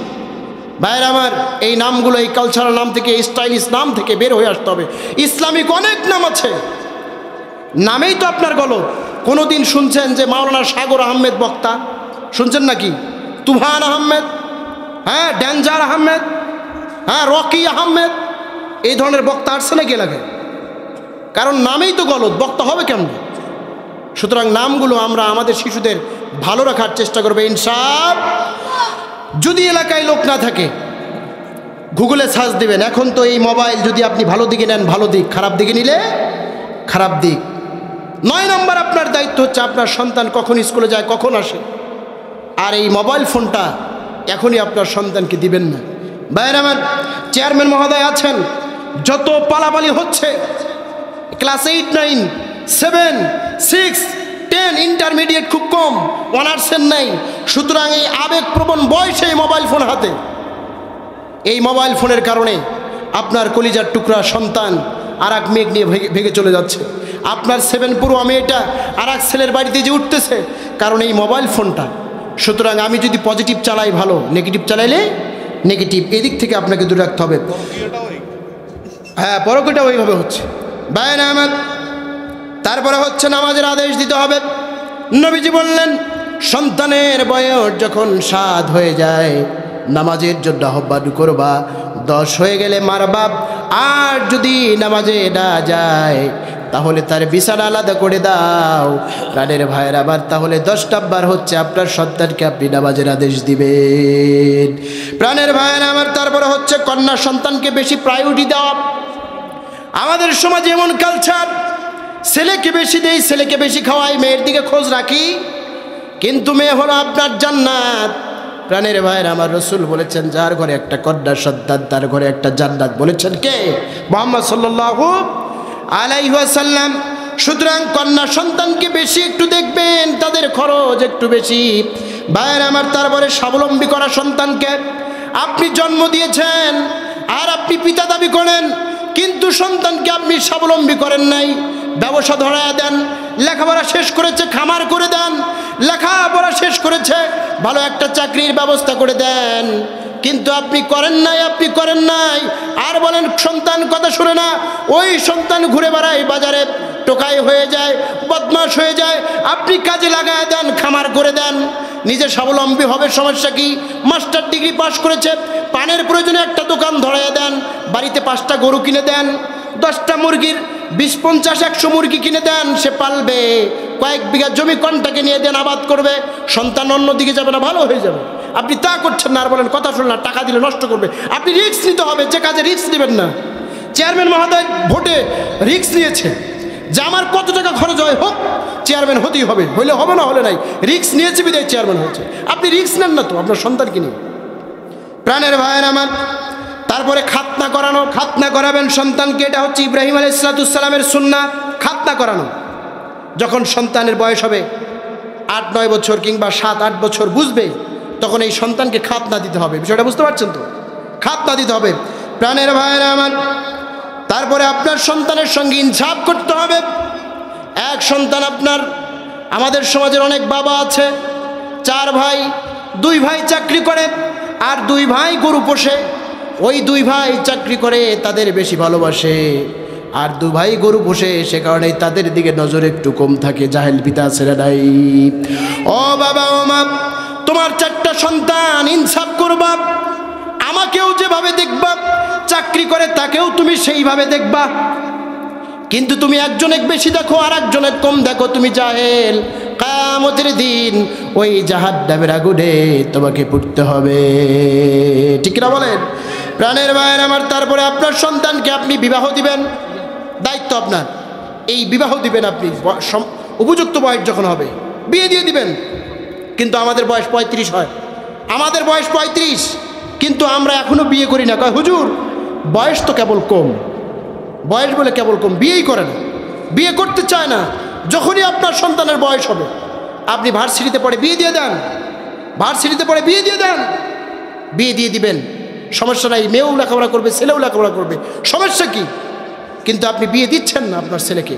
ভাইয়ের আমার, এই নামগুলো এই কালচারাল নাম থেকে, স্টাইলিশ নাম থেকে বের হয়ে আসতে হবে। ইসলামিক অনেক নাম আছে, নামেই তো আপনার গলত। কোনো দিন শুনছেন যে মাওলানা সাগর আহমেদ বক্তা? শুনছেন নাকি? তুফান আহমেদ, হ্যাঁ, ডেঞ্জার আহমেদ, হ্যাঁ, রকি আহমেদ, এই ধরনের বক্তা আসছে নাকি এলাকায়? কারণ নামেই তো গলত, বক্তা হবে কেমন? সুতরাং নামগুলো আমরা আমাদের শিশুদের ভালো রাখার চেষ্টা করবে ইনশাআল্লাহ। যদি এলাকায় লোক না থাকে, গুগলে সার্চ দিবেন। এখন তো এই মোবাইল যদি আপনি ভালো দিকে নেন ভালো দিক, খারাপ দিকে নিলে খারাপ দিক। 9 নম্বর আপনার দায়িত্ব হচ্ছে আপনার সন্তান কখন স্কুলে যায়, কখন আসে। আর এই মোবাইল ফোনটা এখনই আপনার সন্তানকে দিবেন না। ভাইয়ের আমার, চেয়ারম্যান মহোদয় আছেন, যত পালাপালি হচ্ছে, ক্লাস 8, 9, 7, 6, 10, ইন্টারমিডিয়েট খুব কম, অনার্সের নাই। সুতরাং এই আবেগপ্রবণ বয়সে এই মোবাইল ফোন হাতে, এই মোবাইল ফোনের কারণে আপনার কলিজার টুকরা সন্তান আর এক মেঘ নিয়ে ভেগে চলে যাচ্ছে। আপনার 7 প্রো মেয়েটা আর এক ছেলের বাড়িতে যে উঠতেছে, কারণ এই মোবাইল ফোনটা। সুতরাং আমি যদি পজিটিভ চালাই ভালো, নেগেটিভ চালাইলে নেগেটিভ। এদিক থেকে আপনাকে দূরে রাখতে হবে। হ্যাঁ, পরকীটা ওইভাবে হচ্ছে ভাই না আমার। তারপরে হচ্ছে নামাজের আদেশ দিতে হবে। নবীজি বললেন, সন্তানের বয়স যখন 7 হয়ে যায় নামাজের জন্য আহ্বান করবা, 10 হয়ে গেলে মারবা। আর যদি নামাজে না যায় তাহলে তার বিছানা আলাদা করে দাও। প্রাণের ভাইয়ের আবার তাহলে 10 নাম্বার হচ্ছে আপনার সন্তানকে আপনি নামাজের আদেশ দিবেন। প্রাণের ভাইয়ের আমার তারপরে হচ্ছে কন্যা সন্তানকে বেশি প্রায়োরিটি দেওয়া। আমাদের সমাজে এমন কালচার, ছেলেকে বেশি দেই, ছেলেকে বেশি খাওয়াই, মেয়ের দিকে খোঁজ রাখি, কিন্তু মেয়ে হলো আপনার জান্নাত। প্রাণের ভাইয়ের আমার, রসুল বলেছেন যার ঘরে একটা কন্যা সন্তান তার ঘরে একটা জান্নাত। বলেছেন কে? মুহাম্মদ সাল্লাল্লাহু আলাইহি ওয়াসাল্লাম। সুতরাং কন্যা সন্তানকে বেশি একটু দেখবেন, তাদের খরচ একটু বেশি। ভাইয়ের আমার তারপরে স্বাবলম্বী করা সন্তানকে, আপনি জন্ম দিয়েছেন আর আপনি পিতা দাবি করেন, কিন্তু সন্তানকে আপনি স্বাবলম্বী করেন নাই। ব্যবসা ধরায়া দেন, লেখাপড়া শেষ করেছে খামার করে দেন, লেখাপড়া শেষ করেছে ভালো একটা চাকরির ব্যবস্থা করে দেন, কিন্তু আপনি করেন নাই, আপনি করেন নাই। আর বলেন সন্তান কথা শুনে না, ওই সন্তান ঘুরে বেড়ায় বাজারে, টোকাই হয়ে যায়, বদমাশ হয়ে যায়। আপনি কাজে লাগায় দেন, খামার করে দেন, নিজে স্বাবলম্বী হবে। সমস্যা কি? মাস্টার ডিগ্রি পাশ করেছে, পানের প্রয়োজনে একটা দোকান ধরাইয়া দেন, বাড়িতে 5টা গরু কিনে দেন, 10টা মুরগির 20, 50, 100 মুরগি কিনে দেন, সে পালবে। কয়েক বিঘা জমি কন্টাকে নিয়ে দেন, আবাদ করবে, সন্তান অন্যদিকে যাবে না, ভালো হয়ে যাবে। আপনি তা করছেন না, আর বলেন কথা শুনলেন না, টাকা দিলে নষ্ট করবে। আপনি রিস্ক নিতে হবে, যে কাজে রিস্ক নেবেন না। চেয়ারম্যান মহোদয় ভোটে রিস্ক নিয়েছে যে আমার কত টাকা খরচ হয় হোক, চেয়ারম্যান হতেই হবে, হইলে হবে না হলে নাই। রিস্ক নিয়েছে বিদায় চেয়ারম্যান হয়েছে। আপনি রিস্ক নেন না তো আপনার সন্তানকে নিয়ে। প্রাণের ভাইয়ের আমার, তারপরে খাতনা করানো, খাতনা করাবেন সন্তানকে। এটা হচ্ছে ইব্রাহিম আলাইহিস সালামের সুন্নাহ, খাতনা করানো। যখন সন্তানের বয়স হবে 8-9 বছর কিংবা 7-8 বছর বুঝবে, তখন এই সন্তানকে খাতনা দিতে হবে। বিষয়টা বুঝতে পারছেন তো? খাতনা দিতে হবে। প্রাণের ভাইয়েরা আমার, তারপরে আপনার সন্তানের সঙ্গে ইনসাফ করতে হবে। এক সন্তান আপনার, আমাদের সমাজের অনেক বাবা আছে, 4 ভাই, 2 ভাই চাকরি করে আর 2 ভাই গরু পোষে। ওই 2 ভাই চাকরি করে তাদের বেশি ভালোবাসে, আর 2 ভাই গরু পোষে, সে কারণে তাদের দিকে নজর একটু কম থাকে। জাহেল পিতা ছেড়ে নাই। ও বাবা, ও মা, তোমার 4টা সন্তান, ইনসাফ করবা। আমাকেও যেভাবে দেখবা, চাকরি করে তাকেও তুমি সেইভাবে দেখবা, কিন্তু তুমি একজনের বেশি দেখো আর একজনের কম দেখো, তুমি জাহেল। কিয়ামতের দিন ওই জাহান্নামের আগুনে তোমাকে পড়তে হবে। ঠিক না বলেন? প্রাণের ভাইয়ের আমার, তারপরে আপনার সন্তানকে আপনি বিবাহ দিবেন, দায়িত্ব আপনার। এই বিবাহ দিবেন আপনি, উপযুক্ত বয়স যখন হবে বিয়ে দিয়ে দিবেন। কিন্তু আমাদের বয়স 35 হয়, আমাদের বয়স 35, কিন্তু আমরা এখনো বিয়ে করি না। কয় হুজুর বয়স তো কেবল কম, বয়স বলে কেবল কম, বিয়েই করে না, বিয়ে করতে চায় না। যখনই আপনার সন্তানের বয়স হবে, আপনি ভার্সিটিতে পড়ে বিয়ে দিয়ে দেন, ভার্সিটিতে পড়ে বিয়ে দিয়ে দেন, বিয়ে দিয়ে দিবেন, সমস্যা নাই। মেয়েও লেখাপড়া করবে, ছেলেও লেখাপড়া করবে, সমস্যা কি? কিন্তু আপনি বিয়ে দিচ্ছেন না আপনার ছেলেকে।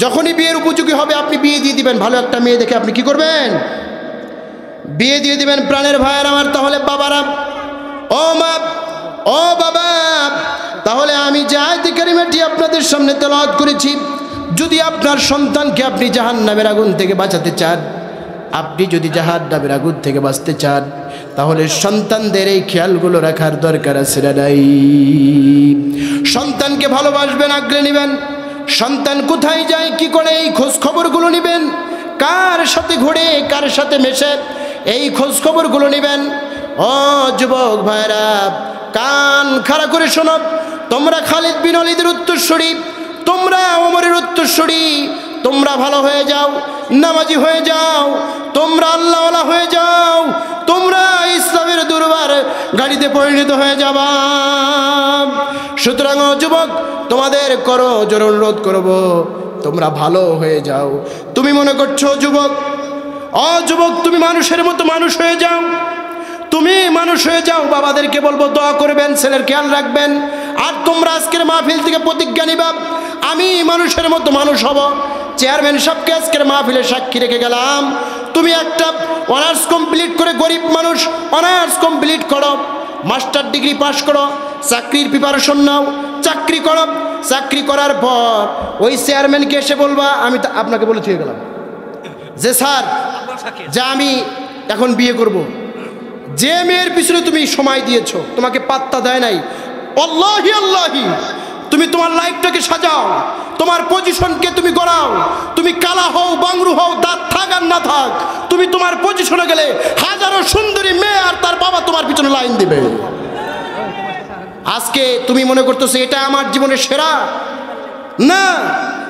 যখনই বিয়ের উপযোগী হবে আপনি বিয়ে দিয়ে দিবেন। ভালো একটা মেয়ে দেখে আপনি কি করবেন? বিয়ে দিয়ে দিবেন। প্রাণের ভাইয়ের আমার, তাহলে বাবারা, ও মা, ও বাবা, তাহলে আমি যে আয়াত কারিমাটি আপনাদের সামনে তেলাওয়াত করেছি, যদি আপনার সন্তানকে আপনি জাহান্নামের আগুন থেকে বাঁচাতে চান, আপনি যদি জাহান্নামের আগুন থেকে বাঁচতে চান, তাহলে সন্তানদের এই খেয়ালগুলো রাখার দরকার আছে না নাই? সন্তানকে ভালোবাসবেন, আগলে নেবেন। সন্তান কোথায় যায়, কি করে, এই খোঁজ খবরগুলো নেবেন। কার সাথে ঘুরে, কার সাথে মেশে, এই খোঁজ খবরগুলো নেবেন। ও যুবক ভাইরা, কান খাড়া করে শোনো। তোমরা খালিদ বিন ওয়ালিদের উত্তরসূরি, তোমরা ওমরের উত্তরসূরি, তোমরা ভালো হয়ে যাও, নামাজি হয়ে যাও, তোমরা আল্লাহওয়ালা হয়ে যাও, তোমরা ইসলামের দুর্বার গাড়িতে পরিণত হয়ে যাবা। সুতরাং যুবক, তোমাদের করো জোর অনুরোধ করবো, তোমরা ভালো হয়ে যাও। তুমি মনে করছো যুবক, যুবক তুমি মানুষের মতো মানুষ হয়ে যাও, তুমি মানুষ হয়ে যাও। বাবাদেরকে বলবো দোয়া করবেন, ছেলের খেয়াল রাখবেন। আর তোমরা আজকের মাহফিল থেকে প্রতিজ্ঞা নিবা, আমি মানুষের মতো মানুষ হব। চেয়ারম্যান সাহেবকে আজকের মাহফিলে সাক্ষী রেখে গেলাম, তুমি একটা অনার্স কমপ্লিট করে, গরিব মানুষ, অনার্স কমপ্লিট করো, মাস্টার ডিগ্রি পাস করো, চাকরির প্রিপারেশন নাও, চাকরি করো। চাকরি করার পর ওই চেয়ারম্যানকে এসে বলবা, আমি আপনাকে বলে থুয়ে গেলাম যে স্যার, যে আমি এখন বিয়ে করব। যে মেয়ের পিছনে তুমি সময় দিয়েছো, তোমাকে পাত্তা দেয় নাই, আল্লাহি আল্লাহি তুমি তোমার লাইফটাকে সাজাও, তোমার পজিশনকে তুমি গড়াও। তুমি কালা হও, বাংরু হও, দাঁত থাক আর না থাক, তুমি তোমার পজিশনে গেলে হাজারো সুন্দরী মেয়ে আর তার বাবা তোমার পিছনে লাইন দিবে। আজকে তুমি মনে করতেছো এটা আমার জীবনের সেরা, না,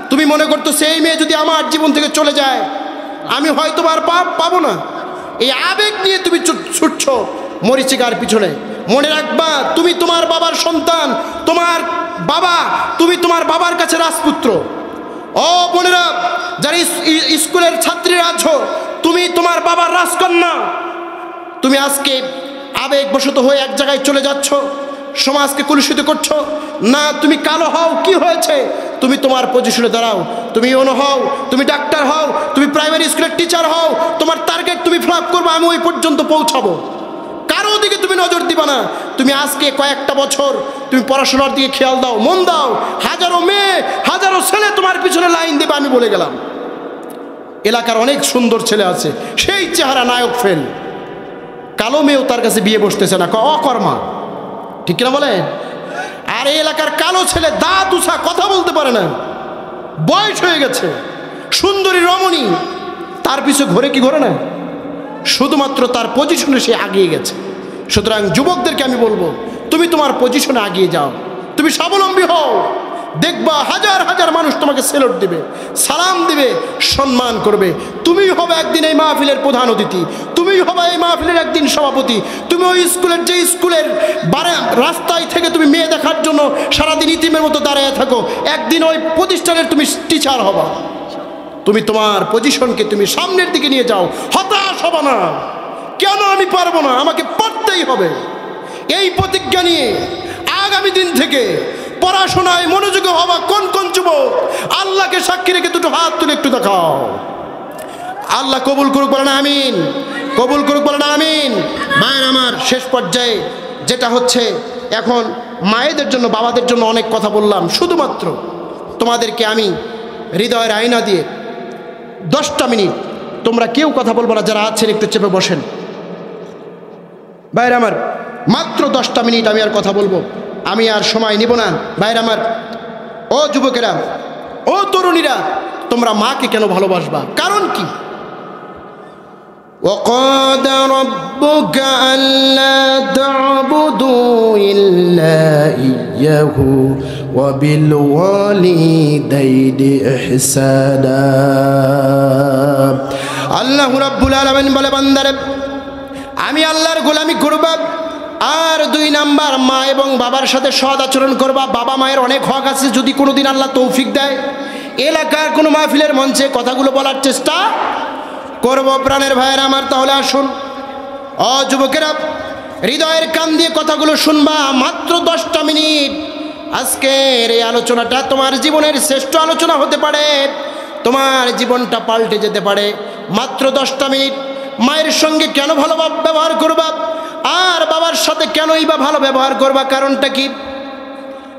তুমি মনে করতেছো এই মেয়ে যদি আমার জীবন থেকে চলে যায় আমি হয়তো আর পাবো না। এই আবেগ নিয়ে তুমি ছুটছো মরিচিকার পিছনে। মনে রাখবা, তুমি তোমার বাবার সন্তান, তোমার বাবা, তুমি তোমার বাবার কাছে রাজপুত্র। ও বোনেরা, যারা স্কুলের ছাত্রীরা আছো, তুমি তোমার বাবার রাজকন্যা। তুমি আজকে আবেগবশত হয়ে এক জায়গায় চলে যাচ্ছ, সমাজকে কলুষিত করছো না। তুমি কালো হও, কি হয়েছে, তুমি তোমার পজিশনে দাঁড়াও। তুমি ইউনো হও, তুমি ডাক্তার হও, তুমি প্রাইমারি স্কুলের টিচার হও, তোমার টার্গেট তুমি ফ্লাপ করবো, আমি ওই পর্যন্ত পৌঁছাবো। কারো দিকে তুমি নজর দিবা না। তুমি আজকে কয়েকটা বছর তুমি পড়াশোনার দিকে খেয়াল দাও, মন দাও। হাজারো মেয়ে, হাজারো ছেলে তোমার পিছনে লাইন দেবে, আমি বলে গেলাম। এলাকার অনেক সুন্দর ছেলে আছে, সেই চেহারা নায়ক ফেল, কালো মেয়েও তার কাছে বিয়ে বসতেছে না, অকর্মা, ঠিক কিনা বলেন? আর এই এলাকার কালো ছেলে দাঁত উঁচা, কথা বলতে পারে না, বয়স হয়ে গেছে, সুন্দরী রমণী, তার পিছনে ঘোরে কি ঘোরে না, শুধুমাত্র তার পজিশনে সে আগিয়ে গেছে। সুতরাং যুবকদেরকে আমি বলবো, তুমি তোমার পজিশনে আগিয়ে যাও, তুমি স্বাবলম্বী হও। দেখবা হাজার হাজার মানুষ তোমাকে সেলুট দিবে, সালাম দিবে, সম্মান করবে। তুমিই হবে একদিন এই মাহফিলের প্রধান অতিথি, তুমিই হবে এই মাহফিলের একদিন সভাপতি। তুমি ওই স্কুলের, যে স্কুলের রাস্তায় থেকে তুমি মেয়ে দেখার জন্য সারাদিন ইতিমের মতো দাঁড়িয়ে থাকো, একদিন ওই প্রতিষ্ঠানের তুমি টিচার হবা। তুমি তোমার পজিশনকে তুমি সামনের দিকে নিয়ে যাও, হতাশ হবা না। কেন আমি পারবো না, আমাকে পারতেই হবে। এই প্রতিজ্ঞা নিয়ে আগামী দিন থেকে পড়াশোনায় মনোযোগী হবা। কোন কোন যুবক আল্লাহকে সাক্ষী রেখে দুটো হাত তুলে একটু দেখাও। আল্লাহ কবুল করুক, বলেন আমিন। কবুল করুক, বলেন আমিন। মায়ের আমার, শেষ পর্যায়ে যেটা হচ্ছে, এখন মায়েদের জন্য, বাবাদের জন্য অনেক কথা বললাম, শুধুমাত্র তোমাদেরকে আমি হৃদয়ের আয়না দিয়ে 10টা মিনিট তোমরা কেউ কথা বলবো না, যারা আছেন একটু চেপে বসেন। ভাইরা আমার, মাত্র 10টা মিনিট আমি আর কথা বলবো, আমি আর সময় নিব না। ভাইরা আমার, ও যুবকেরা, ও তরুণীরা, তোমরা মাকে কেন ভালোবাসবা, কারণ কি? وَقَضَى رَبُّكَ أَلَّا تَعْبُدُوا إِلَّا إِيَّاهُ وَبِالْوَالِدَيْنِ إِحْسَانًا। আল্লাহ রাব্বুল আলামিন বলে, বান্দারে আমি আল্লাহর গোলামি করবা, আর 2 নাম্বার মা এবং বাবার সাথে সৎ আচরণ করবা। বাবা মায়ের অনেক হক আছে, যদি কোনোদিন আল্লাহ তৌফিক দেয় এলাকার কোনো মাহফিলের মঞ্চে কথাগুলো বলার চেষ্টা করব। প্রাণের ভাইয়েরা আমার, তাহলে আসুন ও যুবকেরা, হৃদয়ের কান দিয়ে কথাগুলো শুনবা। মাত্র 10টা মিনিট, আজকের এই আলোচনাটা তোমার জীবনের শ্রেষ্ঠ আলোচনা হতে পারে, তোমার জীবনটা পাল্টে যেতে পারে। মাত্র 10টা মিনিট মায়ের সঙ্গে কেন ভালো ব্যবহার করবা, আর বাবার সাথে কেনই বা ভালো ব্যবহার করবা, কারণটা কি?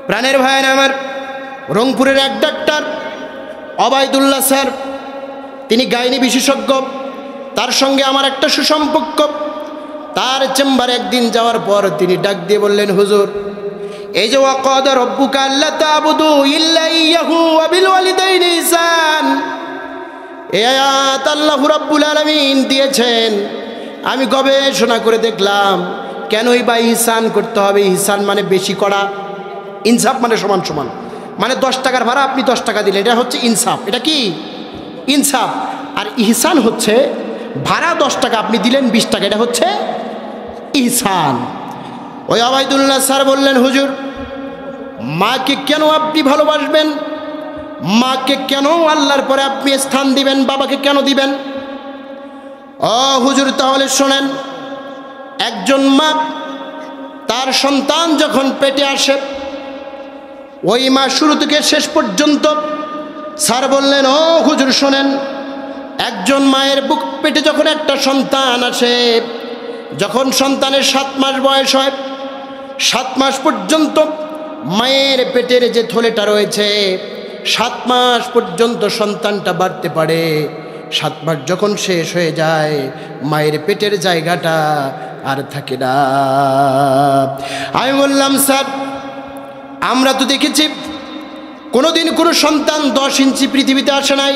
প্রাণের ভাইয়েরা আমার, রংপুরের এক ডাক্তার অবায়দুল্লাহ স্যার, তিনি গাইনি বিশেষজ্ঞ, তার সঙ্গে আমার একটা সুসম্পর্ক। তার চেম্বারে একদিন যাওয়ার পর তিনি ডাক দিয়ে বললেন, হুজুর, এই যে ওয়াকাদা রাব্বুকা আল্লা তা'বুদু ইল্লা ইয়াহু ওয়া বিল ওয়ালিদাইনি ইহসান, এই আয়াত আল্লাহ রাব্বুল আলামিন দিয়েছেন। আমি গবেষণা করে দেখলাম, কেনই বা ইহসান করতে হবে? ইহসান মানে বেশি করা, ইনসাফ মানে সমান সমান, মানে 10 টাকার ভাড়া আপনি 10 টাকা দিলেন, এটা হচ্ছে ইনসাফ। এটা কি? ইনসাফ। আর ইহসান হচ্ছে ভাড়া 10 টাকা আপনি দিলেন 20 টাকা, এটা হচ্ছে ইহসান। ওই আবাইদুল্লাহ স্যার বললেন, হুজুর, মাকে কেন আপনি ভালোবাসবেন, মাকে কেন আল্লাহর পরে আপনি স্থান দিবেন, বাবাকে কেন দিবেন? ও হুজুর, তাহলে শোনেন, একজন মা তার সন্তান যখন পেটে আসে, ওই মা শুরু থেকে শেষ পর্যন্ত স্যার বললেন, ও হুজুর শোনেন, একজন মায়ের বুক পেটে যখন একটা সন্তান আসে, যখন সন্তানের 7 মাস বয়স হয়, 7 মাস পর্যন্ত মায়ের পেটের যে থলেটা রয়েছে, 7 মাস পর্যন্ত সন্তানটা বাড়তে পারে। 7 মাস যখন শেষ হয়ে যায়, মায়ের পেটের জায়গাটা আর থাকে না। আমি বললাম, স্যার আমরা তো দেখেছি কোনোদিন কোনো সন্তান 10 ইঞ্চি পৃথিবীতে আসে নাই,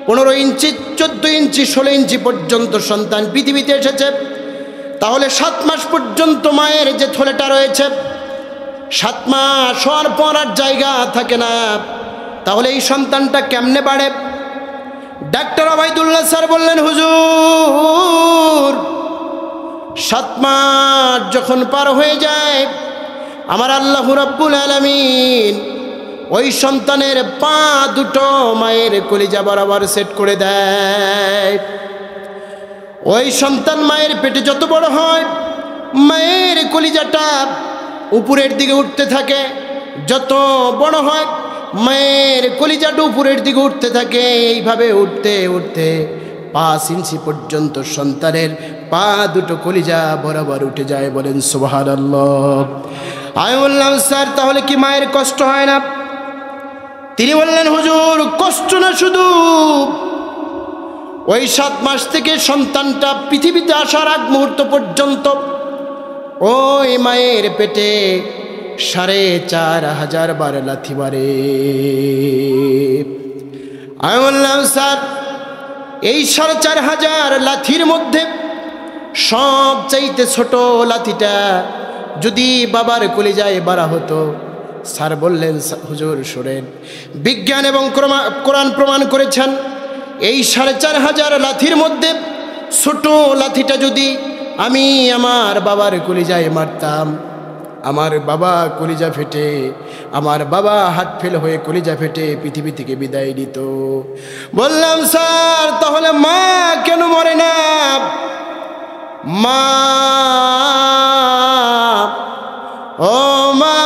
15 ইঞ্চি, 14 ইঞ্চি, 16 ইঞ্চি পর্যন্ত সন্তান পৃথিবীতে এসেছে। তাহলে 7 মাস পর্যন্ত মায়ের যে থলেটা রয়েছে, 7 মাস হওয়ার পর আর জায়গা থাকে না, তাহলে এই সন্তানটা কেমনে বাড়ে? ডাক্তার আবাইদুল্লাহ স্যার বললেন, হুজুর 7 মাস যখন পার হয়ে যায়, আমার আল্লাহ রাব্বুল আলামিন ওই সন্তানের পা দুটো মায়ের কলিজা বরাবর সেট করে দেয়। ওই সন্তান মায়ের পেটে যত বড় হয়, মায়ের কলিজাটা উপরের দিকে উঠতে থাকে, যত বড় হয় মায়ের কলিজাটা উপরের দিকে উঠতে থাকে। এইভাবে উঠতে উঠতে 5 ইঞ্চি পর্যন্ত সন্তানের পা দুটো কলিজা বরাবর উঠে যায়। বলেন সুবহানাল্লাহ। আমি বললাম, স্যার তাহলে কি মায়ের কষ্ট হয় না? তিনি বললেন, হুজুর কষ্ট না, শুধু ওই 7 মাস থেকে সন্তানটা পৃথিবীতে আসার আগ মুহূর্ত পর্যন্ত ওই মায়ের পেটে 4,500 বার লাথি মারে। আমি বললাম, স্যার এই 4,500 লাথির মধ্যে সবচাইতে ছোট লাথিটা যদি বাবার কলিজায় বাড়া হতো। স্যার বললেন, হুজুর শোনেন, বিজ্ঞান এবং কোরআন প্রমাণ করেছেন, এই 4,500 লাথির মধ্যে ছোট লাথিটা যদি আমি আমার বাবার কলিজায় মারতাম, আমার বাবা কলিজা ফেটে, আমার বাবা হার্ট ফেল হয়ে কলিজা ফেটে পৃথিবী থেকে বিদায় নিত। বললাম, স্যার তাহলে মা কেন মরে না? মা, ও মা,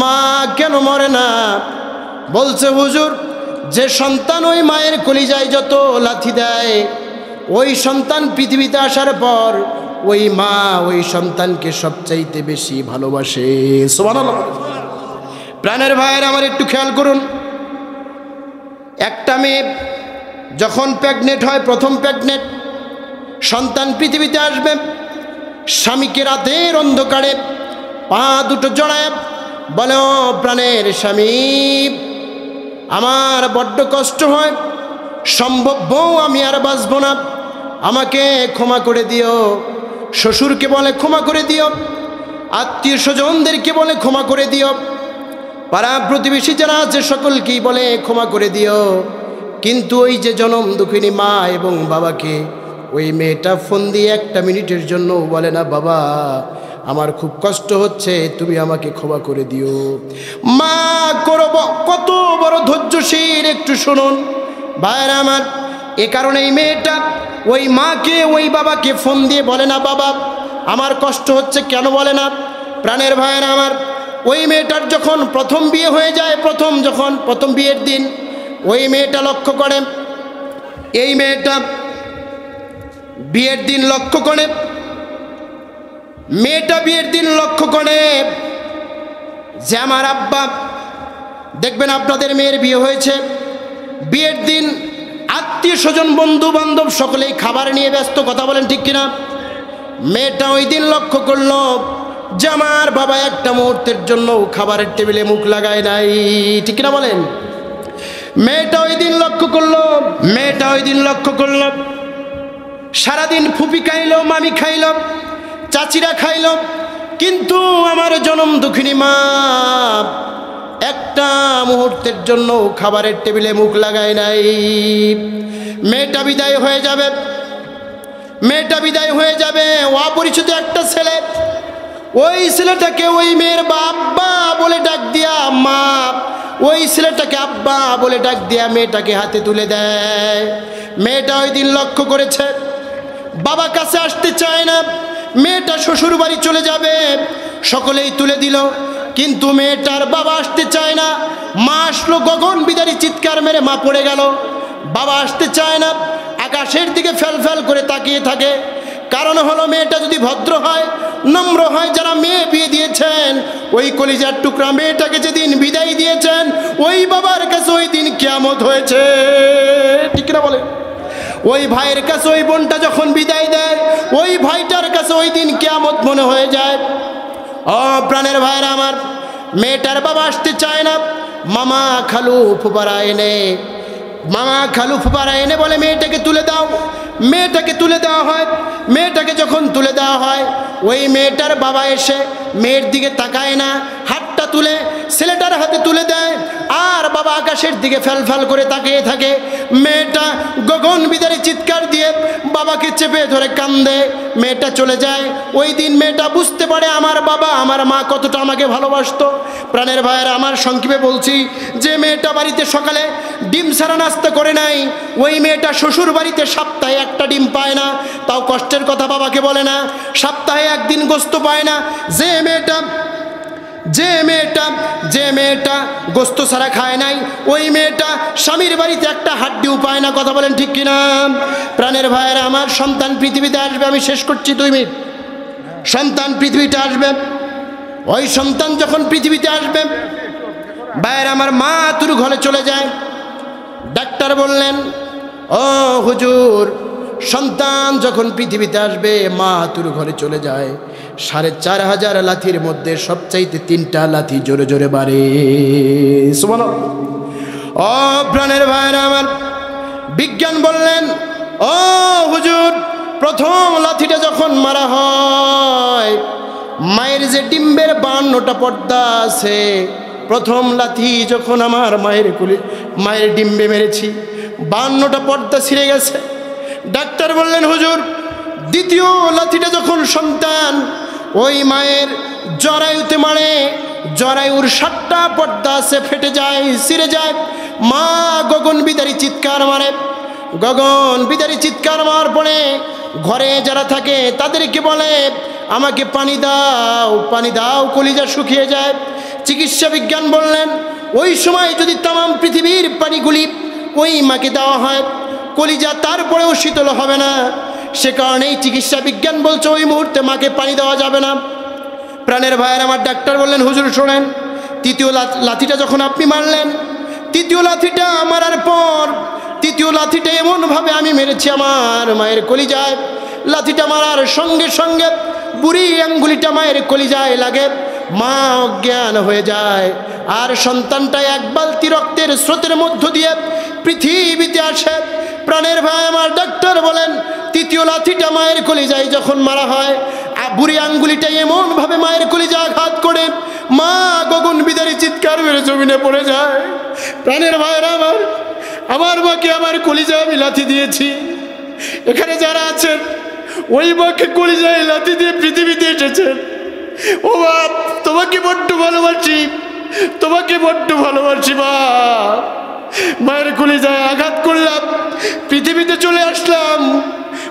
মা কেন মরে না? বলছে, হুজুর যে সন্তান ওই মায়ের কলিজায় যত লাথি দেয়, ওই সন্তান পৃথিবীতে আসার পর ওই মা ওই সন্তানকে সবচাইতে বেশি ভালোবাসে। সুবহানাল্লাহ। প্রাণের ভাইয়ের আমার একটু খেয়াল করুন, একটা মেয়ে যখন প্রেগনেন্ট হয়, প্রথম প্রেগনেন্ট সন্তান পৃথিবীতে আসবে, স্বামীকে রাতের অন্ধকারে পা দুটো জড়ায় বলে, ও প্রাণের স্বামী, আমার বড্ড কষ্ট হয়, সম্ভব বউ আমি আর বাঁচব না, আমাকে ক্ষমা করে দিও। শ্বশুরকে বলে ক্ষমা করে দিও, আত্মীয় স্বজনদেরকে বলে ক্ষমা করে দিও, পাড়া প্রতিবেশী যারা আছে সকলকেই বলে ক্ষমা করে দিও। কিন্তু ওই যে জনম দুঃখিনী মা এবং বাবাকে ওই মেয়েটা ফোন দিয়ে 1 মিনিটের জন্য বলে না, বাবা আমার খুব কষ্ট হচ্ছে, তুমি আমাকে ক্ষমা করে দিও। মা করব কত বড় ধৈর্যশীল, একটু শুনুন ভাইরা আমার। এ কারণে এই মেয়েটা ওই মাকে ওই বাবাকে ফোন দিয়ে বলে না, বাবা আমার কষ্ট হচ্ছে, কেন বলে না? প্রাণের ভাইরা আমার, ওই মেয়েটার যখন প্রথম বিয়ে হয়ে যায়, প্রথম বিয়ের দিন ওই মেয়েটা লক্ষ্য করে, এই মেয়েটা বিয়ের দিন লক্ষ্য করে, মেয়েটা বিয়ের দিন লক্ষ্য করে যে আমার আব্বা, দেখবেন আপনাদের মেয়ের বিয়ে হয়েছে, বিয়ের দিন আত্মীয় স্বজন বন্ধু বান্ধব সকলেই খাবার নিয়ে ব্যস্ত, কথা বলেন ঠিক কিনা? মেয়েটা ওই দিন লক্ষ্য করলো যে আমার বাবা একটা মুহূর্তের জন্য খাবারের টেবিলে মুখ লাগায় নাই, ঠিক কিনা বলেন? মেয়েটা ওই দিন লক্ষ্য করলো সারাদিন ফুপি খাইল, মামি খাইল, চাচিরা খাইল, কিন্তু আমার জনম দুঃখিনী মা একটা মুহূর্তের জন্য খাবারের টেবিলে মুখ লাগায় নাই। মেয়েটা বিদায় হয়ে যাবে, অপরিচিত একটা ছেলে, ওই ছেলেটাকে ওই মেয়ের বাবা বলে ডাক দিয়া, মা ওই ছেলেটাকে আব্বা বলে ডাক দিয়া মেয়েটাকে হাতে তুলে দেয়। মেয়েটা ওই দিন লক্ষ্য করেছে বাবা কাছে আসতে চায় না, মেয়েটা শ্বশুর বাড়ি চলে যাবে, সকলেই তুলে দিল, কিন্তু মেয়েটার বাবা আসতে চায় না। মা আসলো, গগন বিদারী চিৎকার মেরে মা পড়ে গেল। বাবা আসতে চায় না, আকাশের দিকে ফেল ফেল করে তাকিয়ে থাকে। কারণ হলো মেয়েটা যদি ভদ্র হয়, নম্র হয়, যারা মেয়ে বিয়ে দিয়েছেন ওই কলিজার টুকরা মেয়েটাকে যেদিন বিদায় দিয়েছেন ওই বাবার কাছে ওই দিন কিয়ামত হয়েছে। ঠিক না বলে? ওই ভাইয়ের কাছে ওই বোনটা যখন বিদায় দেয় ওই ভাইটার কাছে ওই দিন কিয়ামত মনে হয়ে যায়। ও প্রাণের ভাইরা আমার, মেয়েটার বাবা আসতে চায় না। মামা খালু ফুপারা এনে, মামা খালু ফুপারা এনে বলে মেয়েটাকে তুলে দাও। মেয়েটাকে তুলে দেওয়া হয়। মেয়েটাকে যখন তুলে দেওয়া হয় ওই মেয়েটার বাবা এসে মেয়ের দিকে তাকায় না, হাতটা তুলে ছেলেটার হাতে তুলে দেয়। আর বাবা আকাশের দিকে ফেল ফেল করে তাকিয়ে থাকে। মেয়েটা গগন বিদারী চিৎকার দিয়ে বাবাকে চেপে ধরে কান্দে। মেয়েটা চলে যায়। ওই দিন মেয়েটা বুঝতে পারে আমার বাবা আমার মা কতটা আমাকে ভালোবাসতো। প্রাণের ভাইয়েরা আমার, সংক্ষেপে বলছি, যে মেয়েটা বাড়িতে সকালে ডিম ছাড়া নাস্তা করে নাই ওই মেয়েটা শ্বশুর বাড়িতে সপ্তাহে একটা ডিম পায় না, তাও কষ্টের কথা বাবাকে বলে না। সপ্তাহে একদিন গোস্ত পায় না। যে মেয়েটা গোস্ত ছাড়া খায় নাই ওই মেয়েটা স্বামীর বাড়িতে একটা হাড্ডিও পায় না। কথা বলেন ঠিক কিনা? প্রাণের ভাইয়েরা আমার, সন্তান পৃথিবীতে আসবে, আমি শেষ করছি 2 মিনিট। সন্তান পৃথিবীতে আসবে। ওই সন্তান যখন পৃথিবীতে আসবে ভাইয়ের আমার, মা তুর ঘরে চলে যায়। ডাক্তার বললেন, ও হুজুর, সন্তান যখন পৃথিবীতে আসবে মা তুর ঘরে চলে যায়, 4500 লাথির মধ্যে সবচাইতে 3টা লাথি জোরে জোরে বাড়ে। সুবহানাল্লাহ। ও প্রাণের ভাইরা আমার, বিজ্ঞান বললেন, ও হুজুর, প্রথম লাথিটা যখন মারা হয় মায়ের যে ডিম্বের 52টা পর্দা আছে, প্রথম লাথি যখন আমার মায়ের ডিম্বে মেরেছি 52টা পর্দা ছিঁড়ে গেছে। ডাক্তার বললেন, হুজুর, দ্বিতীয় লাথিটা যখন সন্তান ওই মায়ের জরায়ুতে মারে, জরায়ুর 7টা পর্দা আছে ফেটে যায়, ছিঁড়ে যায়। মা গগন বিদারী চিৎকার মারে। গগন বিদারী চিৎকার মারার পরে ঘরে যারা থাকে তাদেরকে বলে, আমাকে পানি দাও, পানি দাও, কলিজা শুকিয়ে যায়। চিকিৎসা বিজ্ঞান বললেন, ওই সময় যদি তামাম পৃথিবীর পানিগুলি ওই মাকে দেওয়া হয় কলিজা তারপরেও শীতল হবে না। সে কারণেই চিকিৎসা বিজ্ঞান বলছে ওই মুহূর্তে মাকে পানি দেওয়া যাবে না। প্রাণের ভাইয়ের আমার, ডাক্তার বললেন, হুজুর শোনেন, তৃতীয় লাথিটা যখন আপনি মারলেন, তৃতীয় লাথিটা মারার পর তৃতীয় লাথিটা এমনভাবে আমি মেরেছি আমার মায়ের কলিজায়, লাথিটা মারার সঙ্গে সঙ্গে বুড়ি আঙ্গুলিটা মায়ের কলিজায় লাগে, মা অজ্ঞান হয়ে যায়। আর সন্তানটা 1 বালতি রক্তের স্রোতের মধ্য দিয়ে পৃথিবীতে আসে। প্রাণের ভাই আমার, ডাক্তার বলেন, তৃতীয় লাথিটা মায়ের কলিজায় যখন মারা হয় বুড়ি আঙ্গুলিটা এমনভাবে মায়ের কলিজায় আঘাত করে মা গগন বিদারী চিৎকার মেরে জমিনে পড়ে যায়। প্রাণের ভাইরা আমার মাকে আমার কলিজায় আমি লাথি দিয়েছি। এখানে যারা আছেন ওই মাকে কলিজায় লাথি দিয়ে পৃথিবীতে এসেছেন। ও বাপ, তোমাকে বড্ড ভালোবাসি, তোমাকে বড্ড ভালোবাসি মা। মায়ের কলিজায় আঘাত করলাম, পৃথিবীতে চলে আসলাম।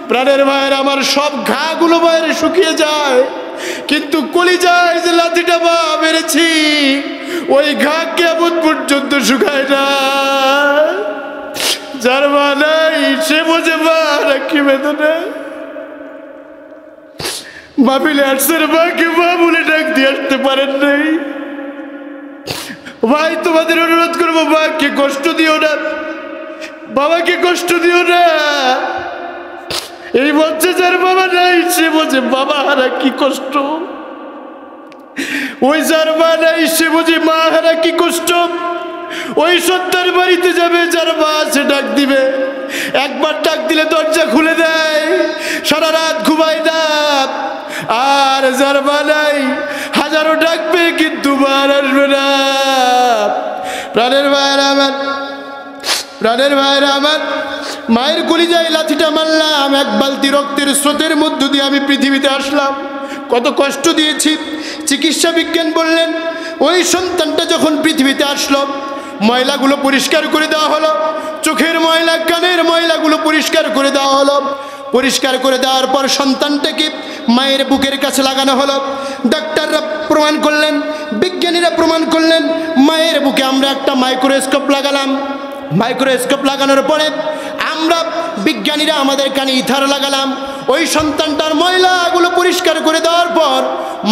প্রাণের ভাইয়ের আমার, সব ঘাগুলো মায়ের শুকিয়ে যায়, কিন্তু কলিজায় যে লাথিটা মা মেরেছি ওই ঘা কিয়ামত পর্যন্ত শুকায় না। যার মা নাই সে বোঝে মা রাখি বেদনা। মাহফিলে আসছেন, মাকে মা বলে ডাক দিয়ে আসতে পারেন নাই। ভাই, তোমাদের অনুরোধ করবো, মাকে কষ্ট দিও না, বাবাকে কষ্ট দিও না। এই মঞ্চে যার বাবা নাই সে বোঝে বাবা হারা কি কষ্ট, ওই যার মা নাই সে বোঝে মা হারা কি কষ্ট। ওই সন্তান বাড়িতে যাবে যার মা আছে, ডাক দিবে, একবার ডাক দিলে দরজা খুলে দেয়, সারা রাত ঘুমায় না। আর যার মা নাই হাজারো ডাকবে কিন্তু মা আসবে না। প্রাণের ভাইয়েরা আমার, প্রাণের ভাইয়েরা আমার, মায়ের কলিজায় লাথিটা মারলাম, 1 বালতি রক্তের স্রোতের মধ্য দিয়ে আমি পৃথিবীতে আসলাম। কত কষ্ট দিয়েছি। চিকিৎসা বিজ্ঞান বললেন, ওই সন্তানটা যখন পৃথিবীতে আসলো ময়লাগুলো পরিষ্কার করে দেওয়া হলো, চোখের ময়লা, কানের ময়লাগুলো পরিষ্কার করে দেওয়া হলো। পরিষ্কার করে দেওয়ার পর সন্তানটাকে মায়ের বুকের কাছে লাগানো হলো। ডাক্তাররা প্রমাণ করলেন, বিজ্ঞানীরা প্রমাণ করলেন, মায়ের বুকে আমরা একটা মাইক্রোস্কোপ লাগালাম। মাইক্রোস্কোপ লাগানোর পরে আমরা বিজ্ঞানীরা আমাদের কানে ইথার লাগালাম। ওই সন্তানটার ময়লাগুলো পরিষ্কার করে দেওয়ার পর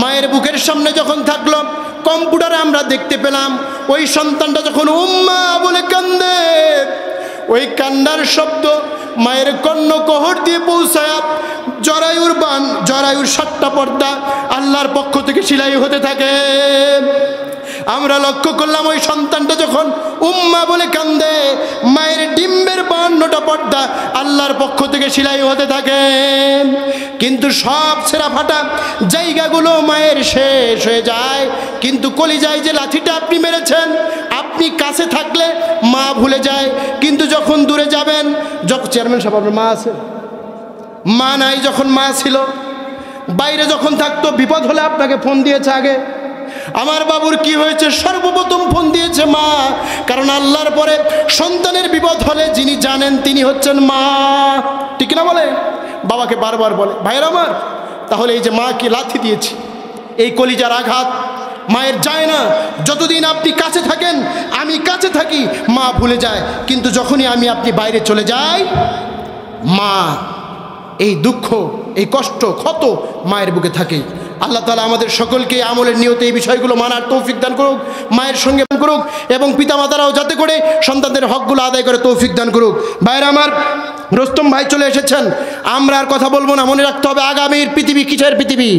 মায়ের বুকের সামনে যখন থাকলো, কম্পিউটারে আমরা দেখতে পেলাম ওই সন্তানটা যখন উম্মা বলে কান্দে, ওই কান্নার শব্দ মায়ের কর্ণকহর দিয়ে পৌঁছায় জরায়ুর 7টা পর্দা আল্লাহর পক্ষ থেকে সেলাই হতে থাকে। আমরা লক্ষ্য করলাম ওই সন্তানটা যখন উম্মা বলে কান্দে, মায়ের ডিম্বের 52টা পর্দা আল্লাহর পক্ষ থেকে সেলাই হতে থাকে। কিন্তু সব ছেঁড়া ফাটা জায়গাগুলো মায়ের শেষ হয়ে যায়, কিন্তু কলিজায় যে লাথিটা আপনি মেরেছেন, আপনি কাছে থাকলে মা ভুলে যায়, কিন্তু যখন দূরে যাবেন, যখন চেয়ারম্যান সাহেব আপনার মা আছে, মা নাই, যখন মা ছিল বাইরে যখন থাকতো, বিপদ হলে আপনাকে ফোন দিয়েছে আগে। আমার বাবুর কি হয়েছে, সর্বপ্রথম ফোন দিয়েছে মা, কারণ আল্লাহর পরে সন্তানের বিপদ হলে যিনি জানেন তিনি হচ্ছেন মা। ঠিক না বলে? বাবাকে বারবার বলে, ভাইয়ের আমার, তাহলে এই যে মাকে লাথি দিয়েছি, এই কলিজার আঘাত মায়ের যায় না। যতদিন আপনি কাছে থাকেন, আমি কাছে থাকি, মা ভুলে যায়, কিন্তু যখনই আপনি বাইরে চলে যাই, মা এই দুঃখ, এই কষ্ট, ক্ষত মায়ের বুকে থাকে। আল্লাহ তাআলা আমাদের সকলকে আমলের নিয়তে এই বিষয়গুলো মানার তৌফিক দান করুক, মায়ের সঙ্গে করুক, এবং পিতামাতারাও যাতে করে সন্তানদের হকগুলো আদায় করে তৌফিক দান করুক। ভাইরা আমার, রোস্তম ভাই চলে এসেছেন, আমরা আর কথা বলবো না। মনে রাখতে হবে, আগামীর পৃথিবী কিসের পৃথিবী?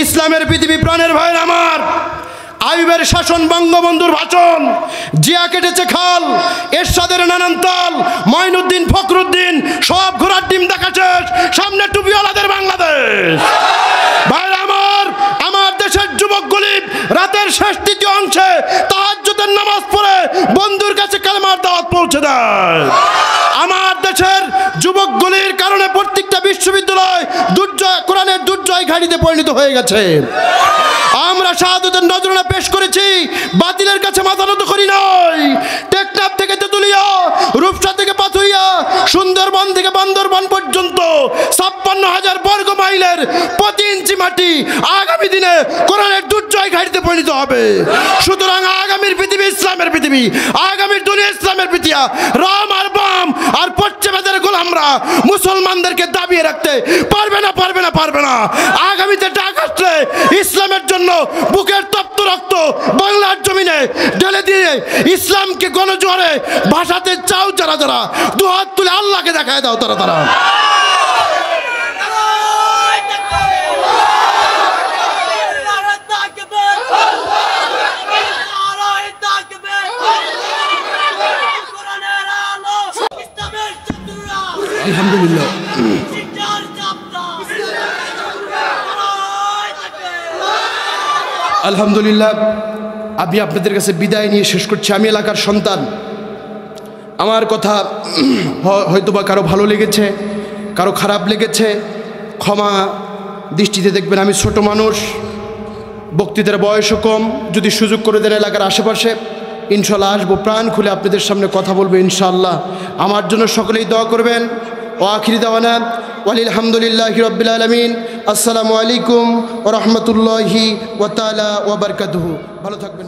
ইসলামের পৃথিবী। প্রাণের ভাইরা আমার, আইয়ুবের শাসন, বঙ্গবন্ধুর ভাষণ, জিয়া কেটেছে খাল, এরশাদের নানান তাল, মঈনুদ্দিন ফখরুদ্দিন সব ঘোড়ার ডিম দেখা শেষ, সামনে টুপিওয়ালাদের বাংলাদেশ। ভাইরা আমার, আমার দেশের যুবকগুলি রাতের শেষ তৃতীয় অংশে তাহাজ্জুদের নামাজ পড়ে বন্ধুর কাছে কালেমার দাওয়াত পৌঁছে দেয়। আমার দেশের যুবকগুলির কারণে প্রত্যেকটা বিশ্ববিদ্যালয় কোরআনের দুর্জয় ঘাঁটিতে পরিণত হয়ে গেছে। আমরা শাহাদাতের নজরানা পেশ করেছি, বাতিলের কাছে মাথা নত করি নাই। টেকনাফ থেকে তেতুলিয়া, রূপসা থেকে পাথুইয়া, সুন্দরবন থেকে বান্দরবন পর্যন্ত 56,000 বর্গ মাইলের প্রতি ইঞ্চি মাটি আগামী দিনে কোরআনের দুর্জয় ঘাঁটিতে পরিণত হবে। সুতরাং আগামীর পৃথিবী ইসলামের পৃথিবী, আগামীর দুনিয়া ইসলামের পৃথিবী। রাম আর বাম আর পশ্চিমাদের গোলামরা মুসলমানদেরকে দাবিয়ে রাখতে পারবে না, পারবে না, পারবে না। আগামীতে ডাক আসলে ইসলামের জন্য বুকের তপ্ত রক্ত বাংলার জমিনে ঢেলে দিয়ে ইসলামকে গণজোয়ারে ভাসাতে চাও যারা যারা, দুহাত তুলে আল্লাহকে দেখায় দাও তারা তারা। আলহামদুলিল্লাহ, আলহামদুলিল্লাহ, আমি আপনাদের কাছে বিদায় নিয়ে শেষ করছি। আমি এলাকার সন্তান, আমার কথা হয়তোবা কারো ভালো লেগেছে, কারো খারাপ লেগেছে, ক্ষমা দৃষ্টিতে দেখবেন। আমি ছোট মানুষ, বক্তৃতার বয়সও কম। যদি সুযোগ করে দেন এলাকার আশেপাশে, ইনশাল্লাহ আসবো, প্রাণ খুলে আপনাদের সামনে কথা বলবো ইনশাআল্লাহ। আমার জন্য সকলেই দোয়া করবেন। ও আখিরি দাওয়ানা আলহামদুলিল্লাহি রাব্বিল আলামিন। আসসালামু আলাইকুম ওয়া রাহমাতুল্লাহি ওয়া তাআলা ওয়া বারাকাতুহু। ভালো থাকবেন।